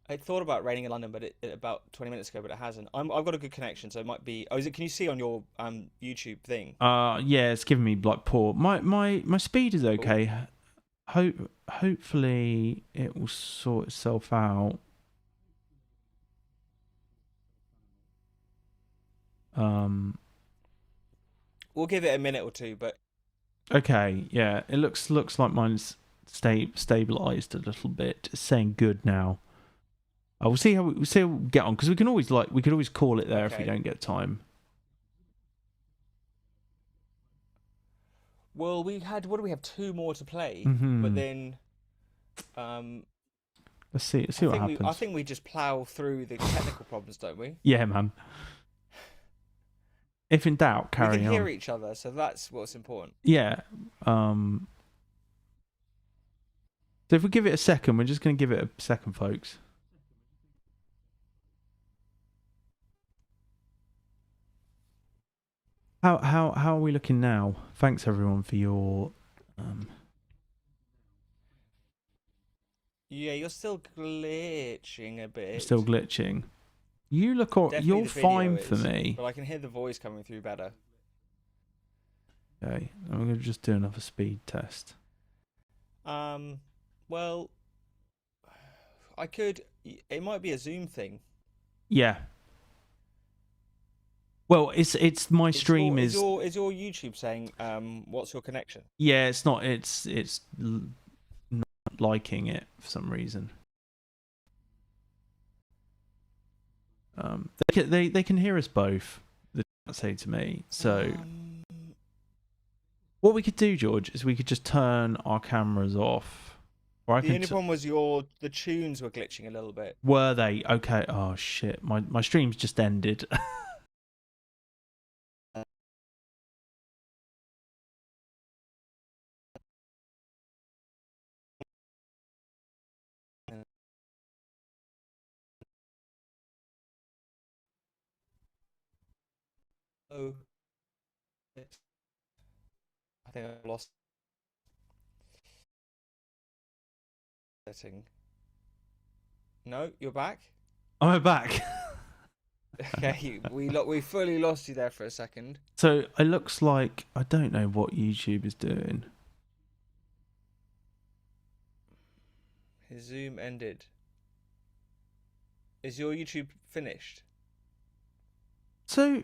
I thought about raining in London, but about 20 minutes ago, but it hasn't. I've got a good connection, so it might be. Oh, is it? Can you see on your YouTube thing? Yeah, it's giving me like poor. My speed is okay. Hopefully it will sort itself out. We'll give it a minute or two, but okay, yeah, it looks like mine's stabilized a little bit. It's saying good now. We'll see how we get on, because we could always call it there if we don't get time. Well, what do we have? 2 more to play, but then let's see what happens. I think we just plow through the technical problems, don't we? Yeah, man. If in doubt, carry on. We can hear each other, so that's what's important. Yeah. So if we give it a second, we're just going to give it a second, folks. How are we looking now? Thanks everyone for your. Yeah, you're still glitching a bit. Still glitching. You look. You're fine for me. But I can hear the voice coming through better. Okay, I'm going to just do another speed test. Well, I could. It might be a Zoom thing. Yeah. Well, it's my stream is your YouTube saying what's your connection? Yeah, it's not. It's not liking it for some reason. They can hear us both. They say to me. So what we could do, George, is we could just turn our cameras off. Or the only problem was the tunes were glitching a little bit. Were they? Okay. Oh shit! My stream's just ended. Oh, I think I lost setting. No, you're back. I'm back. Okay, we fully lost you there for a second. So it looks like I don't know what YouTube is doing. His Zoom ended. Is your YouTube finished? So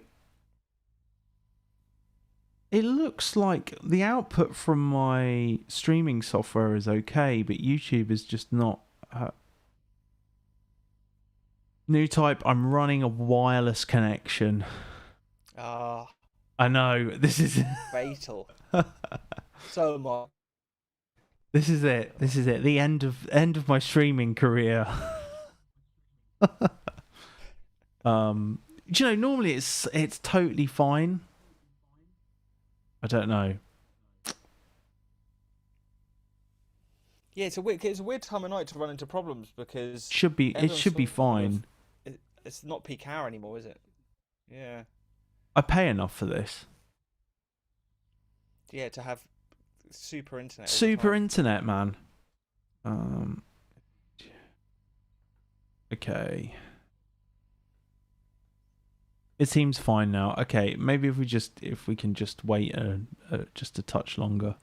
it looks like the output from my streaming software is okay, but YouTube is just not. New type, I'm running a wireless connection. Ah. I know, this is fatal. So much. This is it. The end of my streaming career. Do you know, normally it's totally fine. I don't know. Yeah, it's a weird time of night to run into problems because it should be fine. It's not peak hour anymore, is it? Yeah. I pay enough for this. Yeah, to have super internet. Super internet, man. Okay. It seems fine now. Okay, maybe if we can just wait just a touch longer.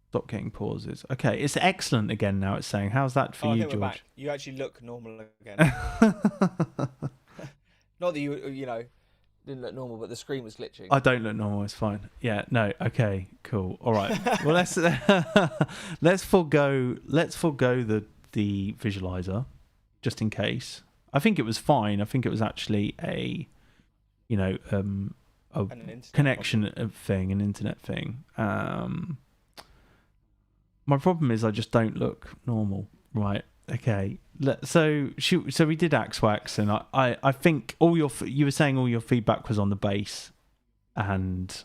Stop getting pauses. Okay, it's excellent again now. It's saying, how's that for you, George? Back. You actually look normal again. Not that you didn't look normal, but the screen was glitching. I don't look normal. It's fine. Yeah. No. Okay. Cool. All right. Well, let's forgo the visualizer, just in case. I think it was fine. I think it was actually a connection thing, an internet thing. My problem is I just don't look normal. Right. Okay. So we did Axwax, and I think you were saying all your feedback was on the bass, and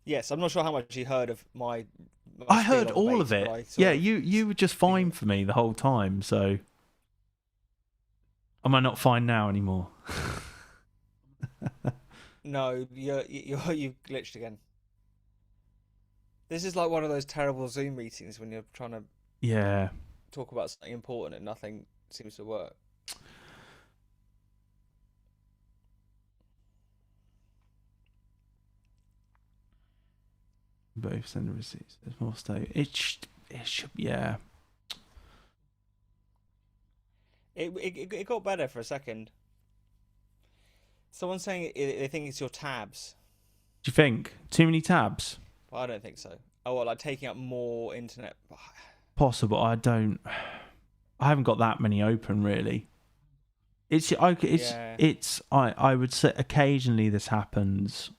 yes, I'm not sure how much you heard of my I heard all of it. Yeah, you were just fine for me the whole time. So am I not fine now anymore? No, you've glitched again. This is like one of those terrible Zoom meetings when you're trying to talk about something important and nothing seems to work. Both sender receipts. There's more state. It should, yeah. It got better for a second. Someone's saying they think it's your tabs. Do you think too many tabs? Well, I don't think so. Oh, well, like taking up more internet. Possible. I haven't got that many open really. I would say occasionally this happens.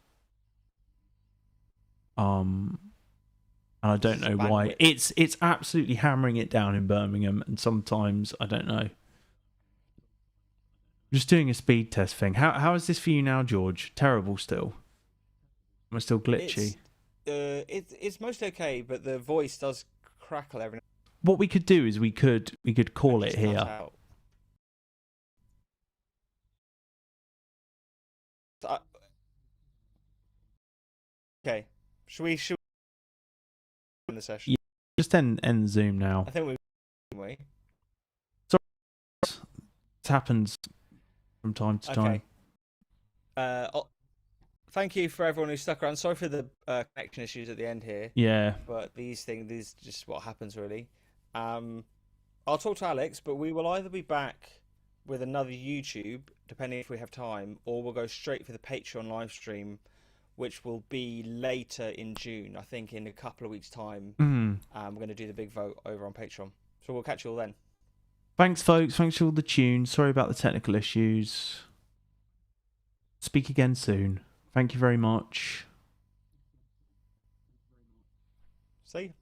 And I don't know why. It's absolutely hammering it down in Birmingham, and sometimes I don't know. Just doing a speed test thing. How is this for you now, George? Terrible still. Am I still glitchy? It's mostly okay, but the voice does crackle every now and then. What we could do is we could call it here. Okay. Should we in the session? Yeah, just end Zoom now. I think we. Sorry, it happens from time to time. Thank you for everyone who stuck around. Sorry for the connection issues at the end here. Yeah. But these just what happens really. I'll talk to Alex, but we will either be back with another YouTube, depending if we have time, or we'll go straight for the Patreon live stream, which will be later in June. I think in a couple of weeks' time. We're going to do the big vote over on Patreon. So we'll catch you all then. Thanks, folks. Thanks for all the tunes. Sorry about the technical issues. Speak again soon. Thank you very much. See you.